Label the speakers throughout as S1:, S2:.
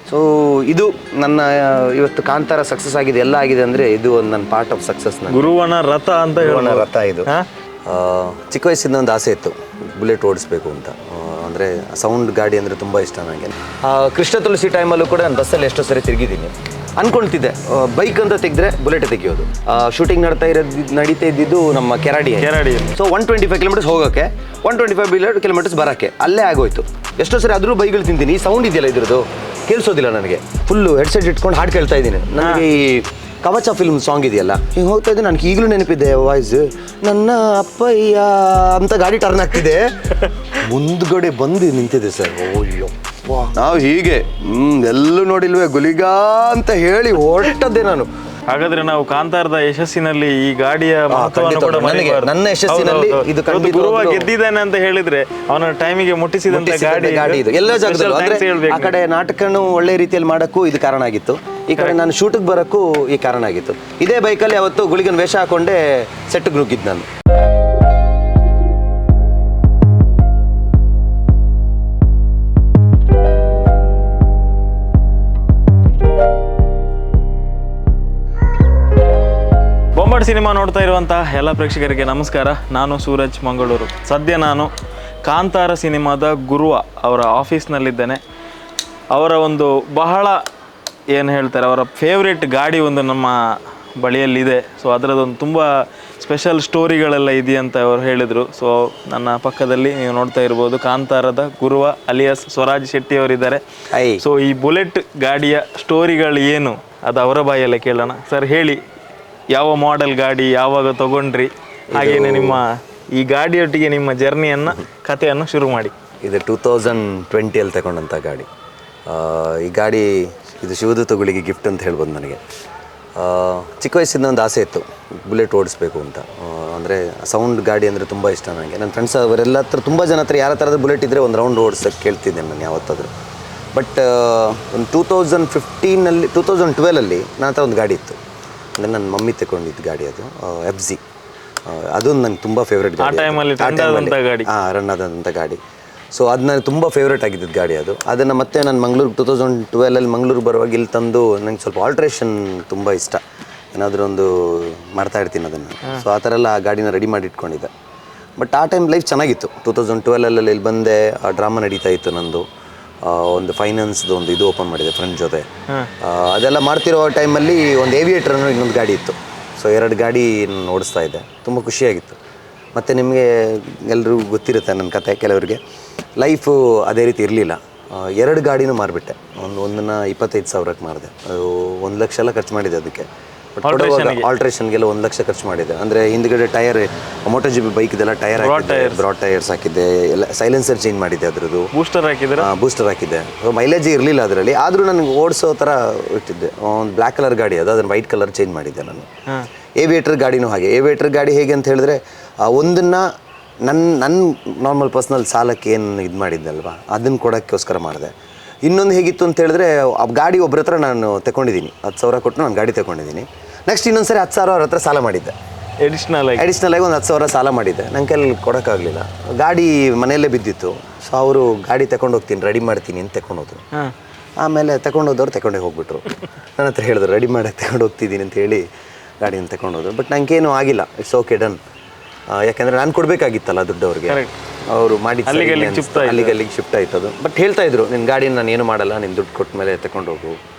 S1: So ಇದು ನನ್ನ ಇವತ್ತು ಕಾಂತಾರ ಸಕ್ಸಸ್ ಆಗಿದೆ, ಎಲ್ಲ ಆಗಿದೆ ಅಂದರೆ ಇದು ಒಂದು ನನ್ನ ಪಾರ್ಟ್ ಆಫ್ ಸಕ್ಸಸ್.
S2: ಗುರುವನ ರಥ ಅಂತ
S1: ಗುರುವನ ರಥ ಇದು. ಚಿಕ್ಕ ವಯಸ್ಸಿಂದ ಒಂದು ಆಸೆ ಇತ್ತು ಬುಲೆಟ್ ಓಡಿಸ್ಬೇಕು ಅಂತ. ಅಂದರೆ ಸೌಂಡ್ ಗಾಡಿ ಅಂದರೆ ತುಂಬ ಇಷ್ಟ ನನಗೆ. ಕೃಷ್ಣ ತುಳಸಿ ಟೈಮಲ್ಲೂ ಕೂಡ ನಾನು ಬಸ್ಸಲ್ಲಿ ಎಷ್ಟೋ ಸರಿ ತಿರುಗಿದ್ದೀನಿ. ಅಂದ್ಕೊಳ್ತಿದ್ದೆ ಬೈಕ್ ಅಂತ ತೆಗೆದ್ರೆ ಬುಲೆಟ್ ತೆಗೆಯೋದು. ಶೂಟಿಂಗ್ ನಡೀತಾ ಇದ್ದಿದ್ದು ನಮ್ಮ ಕೆರಾಡಿ. ಸೊ 125 ಕಿಲೋಮೀಟರ್ಸ್ ಹೋಗೋಕ್ಕೆ, 125 ಕಿಲೋಮೀಟರ್ಸ್ ಬರೋಕ್ಕೆ ಅಲ್ಲೇ ಆಗೋಯ್ತು. ಎಷ್ಟೋ ಸರಿ ಅದ್ರೂ ಬೈಗಳು ತಿಂತೀನಿ. ಈ ಸೌಂಡ್ ಇದೆಯಲ್ಲ ಇದ್ರದ್ದು ಕೇಳಿಸೋದಿಲ್ಲ ನನಗೆ. ಫುಲ್ಲು ಹೆಡ್ಸೆಟ್ ಇಟ್ಕೊಂಡು ಹಾಡು ಕೇಳ್ತಾ ಇದ್ದೀನಿ. ನನಗೆ ಈ ಕವಚ ಫಿಲ್ಮ್ ಸಾಂಗ್ ಇದೆಯಲ್ಲ, ಹಿಂಗೆ ಹೋಗ್ತಾ ಇದ್ದೆ. ನನಗೆ ಈಗಲೂ ನೆನಪಿದೆ ವಾಯ್ಸ್, ನನ್ನ ಅಪ್ಪಯ್ಯ ಅಂತ ಗಾಡಿ ಟರ್ನ್ ಆಗ್ತಿದೆ, ಮುಂದ್ಗಡೆ ಬಂದು ನಿಂತಿದೆ ಸರ್. ಓಯ್ಯೋ ನಾವು ಹೀಗೆ ಎಲ್ಲೂ ನೋಡಿಲ್ವೇ ಗುಲಿಗಾ ಅಂತ ಹೇಳಿ ಹೊರಟದ್ದೆ ನಾನು.
S2: ಹಾಗಾದ್ರೆ ನಾವು ಕಾಂತಾರದ ಯಶಸ್ಸಿನಲ್ಲಿ ಈ ಗಾಡಿಯ
S1: ನನ್ನ ಯಶಸ್ಸಿನಲ್ಲಿ ಇದು
S2: ಗುರುವ ಗೆದ್ದಿದ್ದಾನೆ ಅಂತ ಹೇಳಿದ್ರೆ ಅವನ ಟೈಮಿಗೆ ಮುಟ್ಟಿಸಿದಂತ ಗಾಡಿ
S1: ಇದು. ಎಲ್ಲ ಜಾಗದಲ್ಲೂ ಅಂದ್ರೆ ಆ ಕಡೆ ನಾಟಕನು ಒಳ್ಳೆ ರೀತಿಯಲ್ಲಿ ಮಾಡಕ್ಕೂ ಇದು ಕಾರಣ ಆಗಿತ್ತು, ಈ ಕಡೆ ನಾನು ಶೂಟಿಗೆ ಬರೋಕ್ಕೂ ಈ ಕಾರಣ ಆಗಿತ್ತು. ಇದೇ ಬೈಕಲ್ಲಿ ಅವತ್ತು ಗುಳಿಗನ ವೇಷ ಹಾಕೊಂಡೆ ಸೆಟ್ಗೆ ನುಗ್ಗಿದ್ದು ನಾನು.
S2: ಬೊಂಬಾಟ್ ಸಿನಿಮಾ ನೋಡ್ತಾ ಇರುವಂತಹ ಎಲ್ಲ ಪ್ರೇಕ್ಷಕರಿಗೆ ನಮಸ್ಕಾರ. ನಾನು ಸೂರಜ್ ಮಂಗಳೂರು. ಸದ್ಯ ನಾನು ಕಾಂತಾರ ಸಿನಿಮಾದ ಗುರುವ ಅವರ ಆಫೀಸ್ನಲ್ಲಿದ್ದೇನೆ. ಅವರ ಒಂದು ಬಹಳ ಏನು ಹೇಳ್ತಾರೆ, ಅವರ ಫೇವ್ರೇಟ್ ಗಾಡಿ ಒಂದು ನಮ್ಮ ಬಳಿಯಲ್ಲಿದೆ. ಸೊ ಅದರದೊಂದು ತುಂಬ ಸ್ಪೆಷಲ್ ಸ್ಟೋರಿಗಳೆಲ್ಲ ಇದೆಯಂತ ಅವರು ಹೇಳಿದರು. ಸೊ ನನ್ನ ಪಕ್ಕದಲ್ಲಿ ನೀವು ನೋಡ್ತಾ ಇರ್ಬೋದು ಕಾಂತಾರದ ಗುರುವ ಅಲಿಯಾಸ್ ಸ್ವರಾಜ್ ಶೆಟ್ಟಿ ಅವರಿದ್ದಾರೆ. ಸೊ ಈ ಬುಲೆಟ್ ಗಾಡಿಯ ಸ್ಟೋರಿಗಳು ಏನು ಅದು ಅವರ ಬಾಯಲ್ಲೇ ಕೇಳೋಣ. ಸರ್ ಹೇಳಿ, ಯಾವ ಮಾಡೆಲ್ ಗಾಡಿ, ಯಾವಾಗ ತಗೊಂಡ್ರಿ, ಹಾಗೇನೆ ನಿಮ್ಮ ಈ ಗಾಡಿಯೊಟ್ಟಿಗೆ ನಿಮ್ಮ ಜರ್ನಿಯನ್ನು ಕಥೆಯನ್ನು ಶುರು ಮಾಡಿ.
S1: ಇದು 2020 ತಗೊಂಡಂಥ ಗಾಡಿ. ಈ ಗಾಡಿ ಇದು ಶಿವದೂತಗಳಿಗೆ ಗಿಫ್ಟ್ ಅಂತ ಹೇಳ್ಬೋದು ನನಗೆ. ಚಿಕ್ಕ ವಯಸ್ಸಿಂದ ಒಂದು ಆಸೆ ಇತ್ತು ಬುಲೆಟ್ ಓಡಿಸ್ಬೇಕು ಅಂತ. ಅಂದರೆ ಸೌಂಡ್ ಗಾಡಿ ಅಂದರೆ ತುಂಬ ಇಷ್ಟ ನನಗೆ. ನನ್ನ ಫ್ರೆಂಡ್ಸ್ ಅವರೆಲ್ಲ ಹತ್ರ ತುಂಬ ಜನ ಹತ್ರ ಯಾರ ಥರದ ಬುಲೆಟ್ ಇದ್ದರೆ ಒಂದು ರೌಂಡ್ ಓಡಿಸೋಕ್ಕೆ ಕೇಳ್ತಿದ್ದೆ ನಾನು ಯಾವತ್ತಾದರೂ. ಬಟ್ ಒಂದು 2012 ನನ್ನ ಹತ್ರ ಒಂದು ಗಾಡಿ ಇತ್ತು. ಅಂದರೆ ನನ್ನ ಮಮ್ಮಿ ತಗೊಂಡಿದ್ದು ಗಾಡಿ, ಅದು FZ. ಅದೊಂದು ನನಗೆ ತುಂಬ ಫೇವ್ರೇಟ್ ಗಾಡಿ, ರನ್ ಆದಂಥ ಗಾಡಿ. ಸೊ ಅದು ನನಗೆ ತುಂಬ ಫೇವ್ರೇಟ್ ಆಗಿದ್ದು ಗಾಡಿ ಅದು. ಅದನ್ನು ಮತ್ತೆ ನಾನು ಮಂಗಳೂರು 2012 ಮಂಗಳೂರು ಬರುವಾಗ ಇಲ್ಲಿ ತಂದು ನನಗೆ ಸ್ವಲ್ಪ ಆಲ್ಟ್ರೇಷನ್ ತುಂಬ ಇಷ್ಟ, ಏನಾದರೂ ಒಂದು ಮಾಡ್ತಾ ಇರ್ತೀನಿ ಅದನ್ನು. ಸೊ ಆ ಥರ ಎಲ್ಲ ಆ ಗಾಡಿನ ರೆಡಿ ಮಾಡಿ ಇಟ್ಕೊಂಡಿದ್ದೆ. ಬಟ್ ಆ ಟೈಮ್ ಲೈಫ್ ಚೆನ್ನಾಗಿತ್ತು. 2012 ಇಲ್ಲಿ ಬಂದೆ, ಆ ಡ್ರಾಮಾ ನಡೀತಾ ಇತ್ತು ನಂದು. ಒಂದು ಫೈನಾನ್ಸ್ದು ಒಂದು ಇದು ಓಪನ್ ಮಾಡಿದೆ ಫ್ರೆಂಡ್ ಜೊತೆ. ಅದೆಲ್ಲ ಮಾಡ್ತಿರೋ ಟೈಮಲ್ಲಿ ಒಂದು ಏವಿಯೇಟರ್ ಅನ್ನೋ ಇನ್ನೊಂದು ಗಾಡಿ ಇತ್ತು. ಸೊ 2 ಗಾಡಿ ನಾನು ಓಡಿಸ್ತಾ ಇದ್ದೆ. ತುಂಬ ಖುಷಿಯಾಗಿತ್ತು. ಮತ್ತು ನಿಮಗೆ ಎಲ್ರಿಗೂ ಗೊತ್ತಿರುತ್ತೆ ನನ್ನ ಕತೆ, ಕೆಲವರಿಗೆ ಲೈಫು ಅದೇ ರೀತಿ ಇರಲಿಲ್ಲ. 2 ಗಾಡಿನೂ ಮಾರಿಬಿಟ್ಟೆ. ಒಂದನ್ನು 25,000ಕ್ಕೆ ಮಾರಿದೆ. ಅದು 1 ಲಕ್ಷ ಎಲ್ಲ ಖರ್ಚು ಮಾಡಿದೆ ಅದಕ್ಕೆ. ಬಟ್ ಆಲ್ಟ್ರೇಷನ್ಗೆಲ್ಲ 1 ಲಕ್ಷ ಖರ್ಚು ಮಾಡಿದೆ. ಅಂದರೆ ಹಿಂದ್ಗಡೆ ಟೈರ್, ಮೋಟೋ GP ಬೈಕ್ದೆಲ್ಲ ಟೈರ್ ಬ್ರಾಡ್ ಟೈರ್ಸ್ ಹಾಕಿದ್ದೆ, ಎಲ್ಲ ಸೈಲೆನ್ಸರ್ ಚೇಂಜ್ ಮಾಡಿದ್ದೆ, ಅದ್ರದ್ದು ಬೂಸ್ಟರ್ ಹಾಕಿದ್ದೆ. ಮೈಲೇಜ್ ಇರಲಿಲ್ಲ ಅದರಲ್ಲಿ, ಆದರೂ ನನಗೆ ಓಡಿಸೋ ಥರ ಇಟ್ಟಿದ್ದೆ. ಒಂದು ಬ್ಲ್ಯಾಕ್ ಕಲರ್ ಗಾಡಿ ಅದು, ಅದನ್ನು ವೈಟ್ ಕಲರ್ ಚೇಂಜ್ ಮಾಡಿದ್ದೆ ನಾನು. ಏವಿಯೇಟರ್ ಗಾಡಿನೂ ಹಾಗೆ. ಏವಿಯೇಟರ್ ಗಾಡಿ ಹೇಗೆ ಅಂತ ಹೇಳಿದ್ರೆ, ಒಂದನ್ನು ನನ್ನ ನಾರ್ಮಲ್ ಪರ್ಸ್ನಲ್ ಸಾಲಕ್ಕೆ ಏನು ಇದು ಮಾಡಿದ್ದಲ್ವ, ಅದನ್ನು ಕೊಡೋಕ್ಕೋಸ್ಕರ ಮಾಡಿದೆ. ಇನ್ನೊಂದು ಹೇಗಿತ್ತು ಅಂತ ಹೇಳಿದ್ರೆ, ಆ ಗಾಡಿ ಒಬ್ಬರ ಹತ್ರ ನಾನು ತಗೊಂಡಿದ್ದೀನಿ, 10,000 ಕೊಟ್ಟು ನಾನು ಗಾಡಿ ತಗೊಂಡಿದ್ದೀನಿ. ನೆಕ್ಸ್ಟ್ ಇನ್ನೊಂದು ಸರಿ 10,000 ಅವ್ರ ಹತ್ರ ಸಾಲ ಮಾಡಿದ್ದೆ. ಅಡಿಷ್ನಲ್ ಆಗಿ ಒಂದು 10,000 ಸಾಲ ಮಾಡಿದ್ದೆ. ನನ್ನ ಕೈಲಿ ಕೊಡೋಕ್ಕಾಗಲಿಲ್ಲ. ಗಾಡಿ ಮನೆಯಲ್ಲೇ ಬಿದ್ದಿತ್ತು. ಸೊ ಅವರು ಗಾಡಿ ತಗೊಂಡು ಹೋಗ್ತೀನಿ, ರೆಡಿ ಮಾಡ್ತೀನಿ ಅಂತ ತಗೊಂಡೋದ್ರು. ಆಮೇಲೆ ತಗೊಂಡೋದವ್ರು ತಗೊಂಡೇ ಹೋಗ್ಬಿಟ್ರು. ನನ್ನ ಹತ್ರ ಹೇಳಿದ್ರು ರೆಡಿ ಮಾಡೋಕ್ಕೆ ತಗೊಂಡು ಹೋಗ್ತಿದ್ದೀನಿ ಅಂತ ಹೇಳಿ ಗಾಡಿನ ತಗೊಂಡೋದ್ರು. ಬಟ್ ನನಗೇನು ಆಗಿಲ್ಲ, ಇಟ್ಸ್ ಓಕೆ ಡನ್. ಯಾಕೆಂದರೆ ನಾನು ಕೊಡಬೇಕಾಗಿತ್ತಲ್ಲ ದುಡ್ಡು ಅವ್ರಿಗೆ. ಅವರು ಮಾಡಿ ಅಲ್ಲಿಗೆ ಶಿಫ್ಟ್ ಆಯ್ತು ಅದು. ಬಟ್ ಹೇಳ್ತಾ ಇದ್ರು, ನಿನ್ನ ಗಾಡಿನ ನಾನು ಏನು ಮಾಡಲ್ಲ, ನಿನ್ನ ದುಡ್ಡು ಕೊಟ್ಟ ಮೇಲೆ ತಗೊಂಡು ಹೋಗು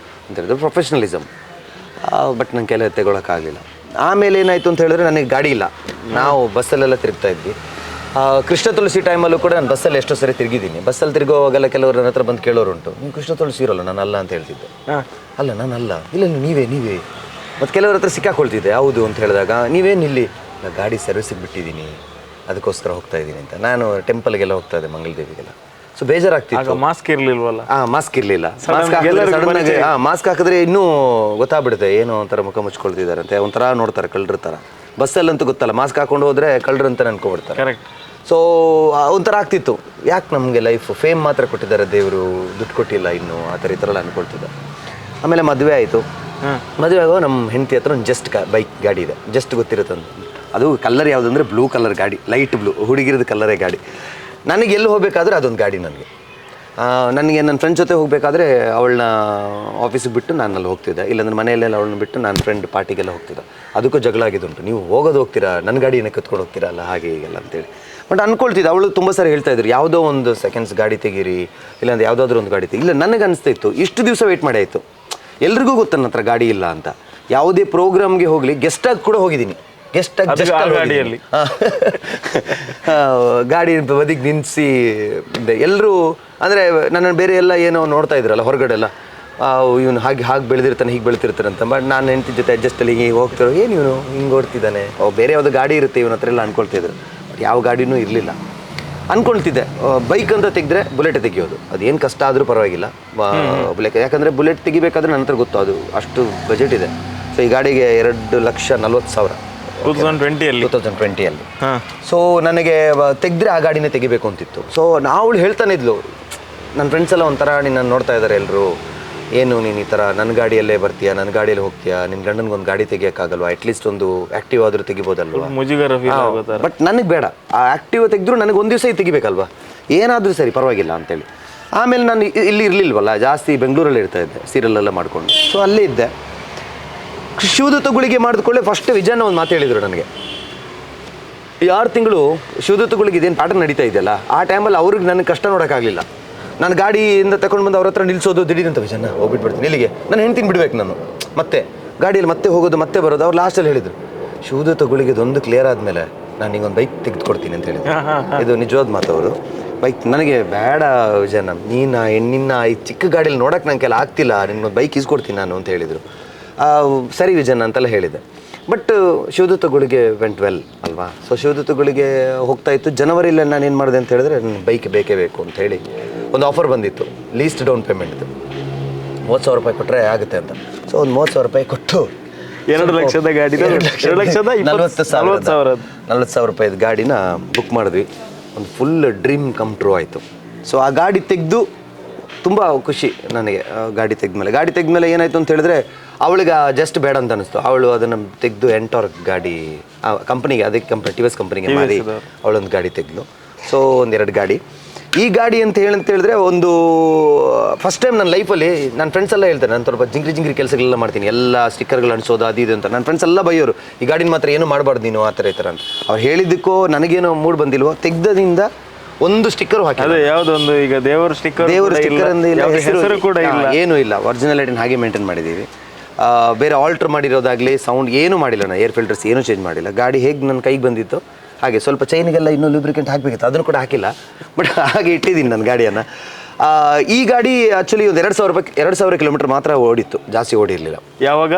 S1: ಅಂತ ಹೇಳಿದ್ರು. ಪ್ರೊಫೆಷ್ನಲಿಸಮ್. ಬಟ್ ನನ್ನ ಕೆಲ ತಗೊಳಕ್ಕಾಗಲಿಲ್ಲ. ಆಮೇಲೆ ಏನಾಯಿತು ಅಂತ ಹೇಳಿದ್ರೆ, ನನಗೆ ಗಾಡಿ ಇಲ್ಲ. ನಾವು ಬಸ್ಸಲ್ಲೆಲ್ಲ ತಿರುಗ್ತಾ ಇದ್ವಿ. ಕೃಷ್ಣ ತುಳಸಿ ಟೈಮಲ್ಲೂ ಕೂಡ ನಾನು ಬಸ್ಸಲ್ಲಿ ಎಷ್ಟೋ ಸರಿ ತಿರುಗಿದ್ದೀನಿ. ಬಸ್ಸಲ್ಲಿ ತಿರುಗೋವಾಗೆಲ್ಲ ಕೆಲವರು ನನ್ನ ಹತ್ರ ಬಂದು ಕೇಳೋರುಂಟು, ನೀವು ಕೃಷ್ಣ ತುಳಸಿ ಇರೋಲ್ಲ, ನಾನಲ್ಲ ಅಂತ ಹೇಳ್ತಿದ್ದೆ. ಅಲ್ಲ ನಾನಲ್ಲ, ಇಲ್ಲ ನೀವೇ. ಮತ್ತು ಕೆಲವ್ರ ಹತ್ರ ಸಿಕ್ಕಾಕೊಳ್ತಿದ್ದೆ, ಹೌದು ಅಂತ ಹೇಳಿದಾಗ, ನೀವೇನು ಇಲ್ಲಿ, ನಾನು ಗಾಡಿ ಸರ್ವಿಸಿಗೆ ಬಿಟ್ಟಿದ್ದೀನಿ, ಅದಕ್ಕೋಸ್ಕರ ಹೋಗ್ತಾ ಇದ್ದೀನಿ ಅಂತ. ನಾನು ಟೆಂಪಲ್ಗೆಲ್ಲ ಹೋಗ್ತಾ ಇದ್ದೆ, ಮಂಗಳದೇವಿಗೆಲ್ಲ. ಸೊ ಬೇಜಾರಾಗ್ತಿತ್ತು. ಮಾಸ್ಕ್ ಇರಲಿಲ್ವಲ್ಲ. ಮಾಸ್ಕ್ ಇರಲಿಲ್ಲ. ಮಾಸ್ಕ್ ಹಾಕಿದ್ರೆ ಇನ್ನೂ ಗೊತ್ತಾಗ್ಬಿಡುತ್ತೆ, ಏನೋ ಒಂಥರ ಮುಖ ಮುಚ್ಕೊಳ್ತಿದ್ದಾರೆ ಅಂತ, ಒಂಥರ ನೋಡ್ತಾರೆ ಕಳ್ಳರ ಥರ. ಬಸ್ಸಲ್ಲಂತೂ ಗೊತ್ತಲ್ಲ, ಮಾಸ್ಕ್ ಹಾಕೊಂಡು ಹೋದರೆ ಕಳ್ಳರು ಅಂತ ಅನ್ಕೊಬಿಡ್ತಾರೆ. ಕರೆಕ್ಟ್. ಸೊ ಒಂಥರ ಆಗ್ತಿತ್ತು, ಯಾಕೆ ನಮಗೆ ಲೈಫ್ ಫೇಮ್ ಮಾತ್ರ ಕೊಟ್ಟಿದ್ದಾರೆ ದೇವರು, ದುಡ್ಡು ಕೊಟ್ಟಿಲ್ಲ ಇನ್ನೂ, ಆ ಥರ ಈ ಥರ ಎಲ್ಲ ಅನ್ಕೊಳ್ತಿದ್ದೆ. ಆಮೇಲೆ ಮದುವೆ ಆಯಿತು. ಮದುವೆ ಆಗೋ ನಮ್ಮ ಹೆಂಡತಿ ಹತ್ರ ಒಂದು ಜಸ್ಟ್ ಬೈಕ್ ಗಾಡಿ ಇದೆ, ಜಸ್ಟ್ ಗೊತ್ತಿರುತ್ತೆ. ಅದು ಕಲರ್ ಯಾವುದಂದ್ರೆ ಬ್ಲೂ ಕಲರ್ ಗಾಡಿ, ಲೈಟ್ ಬ್ಲೂ, ಹುಡುಗಿರದ ಕಲರೇ ಗಾಡಿ. ನನಗೆ ಎಲ್ಲಿ ಹೋಗಬೇಕಾದ್ರೆ ಅದೊಂದು ಗಾಡಿ ನನಗೆ. ನನಗೆ ನನ್ನ ಫ್ರೆಂಡ್ ಜೊತೆ ಹೋಗಬೇಕಾದ್ರೆ ಅವಳನ್ನ ಆಫೀಸಿಗೆ ಬಿಟ್ಟು ನಾನು ಅಲ್ಲಿ ಹೋಗ್ತಿದ್ದೆ, ಇಲ್ಲಾಂದ್ರೆ ಮನೆಯಲ್ಲೆಲ್ಲ ಅವಳನ್ನ ಬಿಟ್ಟು ನಾನು ಫ್ರೆಂಡ್ ಪಾರ್ಟಿಗೆಲ್ಲ ಹೋಗ್ತಿದ್ದೆ. ಅದಕ್ಕೂ ಜಗಳ ಆಗಿದ್ದುಂಟು, ನೀವು ಹೋಗ್ತೀರಾ, ನನ್ನ ಗಾಡಿಯನ್ನು ಕತ್ಕೊಂಡು ಹೋಗ್ತೀರಲ್ಲ ಹಾಗೆ ಹೀಗೆಲ್ಲ ಅಂತೇಳಿ. ಬಟ್ ಅಂದ್ಕೊಳ್ತಿದ್ದೆ, ಅವಳು ತುಂಬ ಸಾರಿ ಹೇಳ್ತಾ ಇದ್ರು ಯಾವುದೋ ಒಂದು ಸೆಕೆಂಡ್ಸ್ ಗಾಡಿ ತೆಗೀರಿ, ಇಲ್ಲಾಂದ್ರೆ ಯಾವುದಾದ್ರೂ ಒಂದು ಗಾಡಿ ಇಲ್ಲ. ನನಗೆ ಅನಿಸ್ತಾ ಇತ್ತು ಇಷ್ಟು ದಿವಸ ವೆಯ್ಟ್ ಮಾಡಿ ಆಯಿತು, ಎಲ್ರಿಗೂ ಗೊತ್ತು ನನ್ನ ಹತ್ರ ಗಾಡಿ ಇಲ್ಲ ಅಂತ. ಯಾವುದೇ ಪ್ರೋಗ್ರಾಮ್ಗೆ ಹೋಗಲಿ ಗೆಸ್ಟಾಗಿ ಕೂಡ ಹೋಗಿದ್ದೀನಿ, ಗಾಡಿಯಲ್ಲಿ ಗಾಡಿ ಬದಿಗೆ ನಿಲ್ಲಿಸಿ ಎಲ್ಲರೂ ಅಂದರೆ ನನ್ನನ್ನು ಬೇರೆ ಎಲ್ಲ ಏನೋ ನೋಡ್ತಾ ಇದ್ರಲ್ಲ ಹೊರಗಡೆ ಎಲ್ಲ, ಇವನು ಹಾಗೆ ಬೆಳೆದಿರ್ತಾನೆ ಹೀಗೆ ಬೆಳೆತಿರ್ತಾನೆ ಅಂತ. ಬಟ್ ನಾನು ಹೆಂಡತಿ ಜೊತೆ ಅಡ್ಜಸ್ಟಲ್ಲಿ ಹೀಗೆ ಹೋಗ್ತಿರೋ, ಏನು ಇವನು ಹಿಂಗೆ ಓಡ್ತಿದ್ದಾನೆ, ಬೇರೆ ಯಾವುದೋ ಗಾಡಿ ಇರುತ್ತೆ ಇವನ ಹತ್ರ ಎಲ್ಲ ಅನ್ಕೊಳ್ತಿದ್ರು. ಬಟ್ ಯಾವ ಗಾಡಿನೂ ಇರಲಿಲ್ಲ. ಅಂದ್ಕೊಳ್ತಿದ್ದೆ ಬೈಕ್ ಅಂತ ತೆಗೆದ್ರೆ ಬುಲೆಟ್ ತೆಗಿಯೋದು, ಅದೇನು ಕಷ್ಟ ಆದರೂ ಪರವಾಗಿಲ್ಲ ಬುಲೆಟ್, ಯಾಕಂದರೆ ಬುಲೆಟ್ ತೆಗಿಬೇಕಾದ್ರೆ ನನ್ನ ಹತ್ರ ಗೊತ್ತು ಅದು ಅಷ್ಟು ಬಜೆಟ್ ಇದೆ. ಸೊ ಈ ಗಾಡಿಗೆ 2,40,000 2020 ಸೊ ನನಗೆ ತೆಗೆದ್ರೆ ಆ ಗಾಡಿನೇ ತೆಗಿಬೇಕು ಅಂತಿತ್ತು. ಸೊ ಅವಳು ಹೇಳ್ತಾನೆ ಇದ್ಲು, ನನ್ನ ಫ್ರೆಂಡ್ಸ್ ಎಲ್ಲ ಒಂಥರ ನಿನ್ನ ನೋಡ್ತಾ ಇದ್ದಾರೆ ಎಲ್ಲರೂ, ಏನು ನೀನು ಈ ಥರ ನನ್ನ ಗಾಡಿಯಲ್ಲೇ ಬರ್ತೀಯಾ, ನನ್ನ ಗಾಡಿಯಲ್ಲಿ ಹೋಗ್ತೀಯಾ, ನಿನ್ನ ಗಂಡನಿಗೊಂದು ಗಾಡಿ ತೆಗಿಯೋಕ್ಕಾಗಲ್ವಾ, ಅಟ್ಲೀಸ್ಟ್ ಒಂದು ಆ್ಯಕ್ಟಿವ್ ಆದರೂ ತೆಗಿಬೋದಲ್ವಾ. ಬಟ್ ನನಗೆ ಬೇಡ, ಆ ಆ್ಯಕ್ಟಿವ್ ತೆಗೆದ್ರು ನನಗೆ ಒಂದು ದಿವಸ ತೆಗಿಬೇಕಲ್ವಾ, ಏನಾದರೂ ಸರಿ ಪರವಾಗಿಲ್ಲ ಅಂತೇಳಿ. ಆಮೇಲೆ ನಾನು ಇಲ್ಲಿ ಇರಲಿಲ್ವಲ್ಲ, ಜಾಸ್ತಿ ಬೆಂಗಳೂರಲ್ಲಿ ಇರ್ತಾ ಇದ್ದೆ ಸೀರಿಯಲೆಲ್ಲ ಮಾಡಿಕೊಂಡು. ಸೊ ಅಲ್ಲೇ ಇದ್ದೆ. ಶಿವದತ್ತುಗಳಿಗೆ ಮಾಡಿದ್ಕೊಳ್ಳೆ ಫಸ್ಟ್ ವಿಜಯನ ಒಂದು ಮಾತು ಹೇಳಿದರು ನನಗೆ, 6 ತಿಂಗಳು ಶಿವದತ್ತುಗಳಿಗೆ ಇದೇನು ಪಾಠ ನಡೀತಾ ಇದೆಯಲ್ಲ, ಆ ಟೈಮಲ್ಲಿ ಅವ್ರಿಗೆ ನನಗೆ ಕಷ್ಟ ನೋಡೋಕ್ಕಾಗಲಿಲ್ಲ. ನಾನು ಗಾಡಿಯಿಂದ ತಗೊಂಡು ಬಂದು ಅವ್ರ ಹತ್ರ ನಿಲ್ಲಿಸೋದು ದಿಢೀರಂತ, ವಿಜಯನ ಹೋಗ್ಬಿಟ್ಬಿಡ್ತೀನಿ ಇಲ್ಲಿಗೆ, ನಾನು ಹೆಣ್ತಿನ ಬಿಡ್ಬೇಕು ನಾನು, ಮತ್ತೆ ಗಾಡಿಯಲ್ಲಿ ಮತ್ತೆ ಹೋಗೋದು ಮತ್ತೆ ಬರೋದು. ಅವ್ರು ಲಾಸ್ಟಲ್ಲಿ ಹೇಳಿದರು, ಶಿವದತ್ತುಗಳಿಗೆ ಇದೊಂದು ಕ್ಲಿಯರ್ ಆದಮೇಲೆ ನಾನು ನಿಗೊಂದು ಬೈಕ್ ತೆಗೆದುಕೊಡ್ತೀನಿ ಅಂತ ಹೇಳಿದ್ರು. ಇದು ನಿಜವಾದ ಮಾತು ಅವರು. ಬೈಕ್ ನನಗೆ ಬೇಡ ವಿಜಯನ, ನಿನ್ನ ಈ ಚಿಕ್ಕ ಗಾಡಿಯಲ್ಲಿ ನೋಡೋಕೆ ನನಗೆಲ್ಲ ಆಗ್ತಿಲ್ಲ, ನಿನ್ನೊಂದು ಬೈಕ್ ಇಸ್ಕೊಡ್ತೀನಿ ನಾನು ಅಂತ ಹೇಳಿದರು. ಸರಿ ವಿಜಯನ್ ಅಂತೆಲ್ಲ ಹೇಳಿದೆ. ಬಟ್ ಶಿವದತ್ತುಗಳಿಗೆ ವೆಂಟ್ ವೆಲ್ ಅಲ್ವಾ. ಸೊ ಶಿವದತ್ತುಗಳಿಗೆ ಹೋಗ್ತಾ ಇತ್ತು. ಜನವರಿಯಲ್ಲಿ ನಾನು ಏನು ಮಾಡಿದೆ ಅಂತ ಹೇಳಿದ್ರೆ, ನನ್ನ ಬೈಕ್ ಬೇಕೇ ಬೇಕು ಅಂತ ಹೇಳಿ ಒಂದು ಆಫರ್ ಬಂದಿತ್ತು, ಲೀಸ್ಟ್ ಡೌನ್ ಪೇಮೆಂಟ್ದು 30,000 ರೂಪಾಯಿ ಕೊಟ್ಟರೆ ಆಗುತ್ತೆ ಅಂತ. ಸೊ ಒಂದು 30,000 ರೂಪಾಯಿ ಕೊಟ್ಟು
S2: 2 ಲಕ್ಷದ ಗಾಡಿ,
S1: 40,000 ರೂಪಾಯಿದ ಗಾಡಿನ ಬುಕ್ ಮಾಡಿದ್ವಿ. ಒಂದು ಫುಲ್ ಡ್ರೀಮ್ ಕಮ್ ಟ್ರೂ ಆಯಿತು. ಸೊ ಆ ಗಾಡಿ ತೆಗೆದು ತುಂಬ ಖುಷಿ ನನಗೆ. ಗಾಡಿ ತೆಗೆದ್ಮೇಲೆ ಏನಾಯಿತು ಅಂತ ಹೇಳಿದ್ರೆ, ಅವಳಿಗೆ ಜಸ್ಟ್ ಬೇಡ ಅಂತ ಅನಿಸ್ತು. ಅವಳು ಅದನ್ನು ತೆಗೆದು ಎಂಟಾರ್ಕ್ ಗಾಡಿ ಕಂಪ್ನಿಗೆ, ಅದಕ್ಕೆ TVS ಕಂಪ್ನಿಗೆ ಮಾರಿ ಅವಳೊಂದು ಗಾಡಿ ತೆಗೆದ್ಲು. ಸೊ 1-2 ಗಾಡಿ. ಈ ಗಾಡಿ ಅಂತ ಹೇಳಿದ್ರೆ ಒಂದು ಫಸ್ಟ್ ಟೈಮ್ ನನ್ನ ಲೈಫಲ್ಲಿ ನನ್ನ ಫ್ರೆಂಡ್ಸ್ ಎಲ್ಲ ಹೇಳ್ತಾರೆ, ನಾನು ಸ್ವಲ್ಪ ಜಿಂಗ್ರಿ ಕೆಲಸಗಳೆಲ್ಲ ಮಾಡ್ತೀನಿ, ಎಲ್ಲ ಸ್ಟಿಕ್ಕರ್ಗಳು ಅನಿಸೋದು ಅದು ಇದು ಅಂತ. ನನ್ನ ಫ್ರೆಂಡ್ಸ್ ಎಲ್ಲ ಬೈಯೋರು, ಈ ಗಾಡಿನ ಮಾತ್ರ ಏನು ಮಾಡಬಾರ್ದು ನೀನು ಆ ಥರ ಈ ಥರ ಅಂತ. ಅವ್ರು ಹೇಳಿದ್ದಕ್ಕೋ ನನಗೇನೋ ಮೂಡ್ ಬಂದಿಲ್ವೋ, ತೆಗ್ದದಿಂದ ಒಂದು ಸ್ಟಿಕ್ಕರ್ ಹಾಕಿ,
S2: ಯಾವುದೊಂದು ಈಗ ದೇವರ ಸ್ಟಿಕ್ಕರ್ ಹೆಸರು ಕೂಡ ಇಲ್ಲ,
S1: ಏನೂ ಇಲ್ಲ. ಒರಿಜಿನಾಲಿಟಿನ ಹಾಗೆ ಮೇಂಟೈನ್ ಮಾಡಿದ್ದೀವಿ. ಬೇರೆ ಆಲ್ಟ್ರ್ ಮಾಡಿರೋದಾಗಲಿ ಸೌಂಡ್ ಏನೂ ಮಾಡಿಲ್ಲ, ನಾನು ಏರ್ ಫಿಲ್ಟರ್ಸ್ ಏನೂ ಚೇಂಜ್ ಮಾಡಿಲ್ಲ. ಗಾಡಿ ಹೇಗೆ ನನ್ನ ಕೈಗೆ ಬಂದಿತ್ತು ಹಾಗೆ, ಸ್ವಲ್ಪ ಚೈನಿಗೆಲ್ಲ ಇನ್ನೂ ಲೂಬ್ರಿಕೆಂಟ್ ಹಾಕಬೇಕಿತ್ತು, ಅದನ್ನು ಕೂಡ ಹಾಕಿಲ್ಲ. ಬಟ್ ಹಾಗೆ ಇಟ್ಟಿದ್ದೀನಿ ನನ್ನ ಗಾಡಿಯನ್ನು. ಈ ಗಾಡಿ ಆ್ಯಕ್ಚುಲಿ ಒಂದು 2,000 ಕಿಲೋಮೀಟರ್ ಮಾತ್ರ ಓಡಿತ್ತು, ಜಾಸ್ತಿ ಓಡಿರಲಿಲ್ಲ.
S2: ಯಾವಾಗ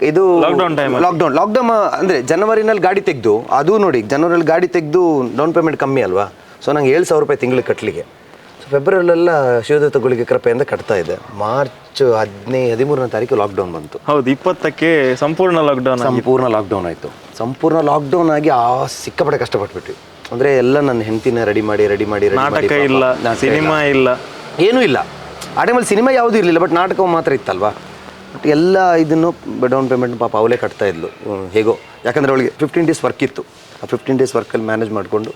S1: ಇದು ಲಾಕ್ಡೌನ್ ಅಂದರೆ ಜನವರಿನಲ್ಲಿ ಗಾಡಿ ತೆಗೆದು, ಅದು ನೋಡಿ ಜನವರಿಯಲ್ಲಿ ಗಾಡಿ ತೆಗೆದು ಡೌನ್ ಪೇಮೆಂಟ್ ಕಮ್ಮಿ ಅಲ್ವಾ. ಸೊ ನಂಗೆ 7,000 ರೂಪಾಯಿ ತಿಂಗಳಿಗೆ ಕಟ್ಟಲಿಕ್ಕೆ. ಸೊ ಫೆಬ್ರವರಿಲೆಲ್ಲ ಶಿವದತ್ತುಗಳಿಗೆ ಕೃಪೆಯಿಂದ ಕಟ್ತಾ ಇದೆ. ಮಾರ್ಚ್ 13ನೇ ತಾರೀಕು ಲಾಕ್ಡೌನ್ ಬಂತು.
S2: ಹೌದು, 20ಕ್ಕೆ ಸಂಪೂರ್ಣ
S1: ಲಾಕ್ಡೌನ್ ಆಯಿತು. ಸಂಪೂರ್ಣ ಲಾಕ್ಡೌನ್ ಆಗಿ ಸಿಕ್ಕಾಪಟ್ಟೆ ಕಷ್ಟಪಟ್ಬಿಟ್ವಿ. ಅಂದರೆ ಎಲ್ಲ ನನ್ನ ಹೆಂಡತಿನ ರೆಡಿ ಮಾಡಿ
S2: ನಾಟಕ ಇಲ್ಲ, ಸಿನಿಮಾ ಇಲ್ಲ,
S1: ಏನೂ ಇಲ್ಲ. ಆ ಟೈಮಲ್ಲಿ ಸಿನಿಮಾ ಯಾವುದೂ ಇರಲಿಲ್ಲ, ಬಟ್ ನಾಟಕ ಮಾತ್ರ ಇತ್ತಲ್ವಾ. ಬಟ್ ಎಲ್ಲ ಇದನ್ನು ಡೌನ್ ಪೇಮೆಂಟ್ ಪಾಪ ಅವಳೇ ಕಟ್ತಾ ಇದ್ಲು ಹೇಗೋ. ಯಾಕಂದರೆ ಅವಳಿಗೆ 15 ಡೇಸ್ ವರ್ಕ್ ಇತ್ತು. ಆ 15 ಡೇಸ್ ವರ್ಕಲ್ಲಿ ಮ್ಯಾನೇಜ್ ಮಾಡಿಕೊಂಡು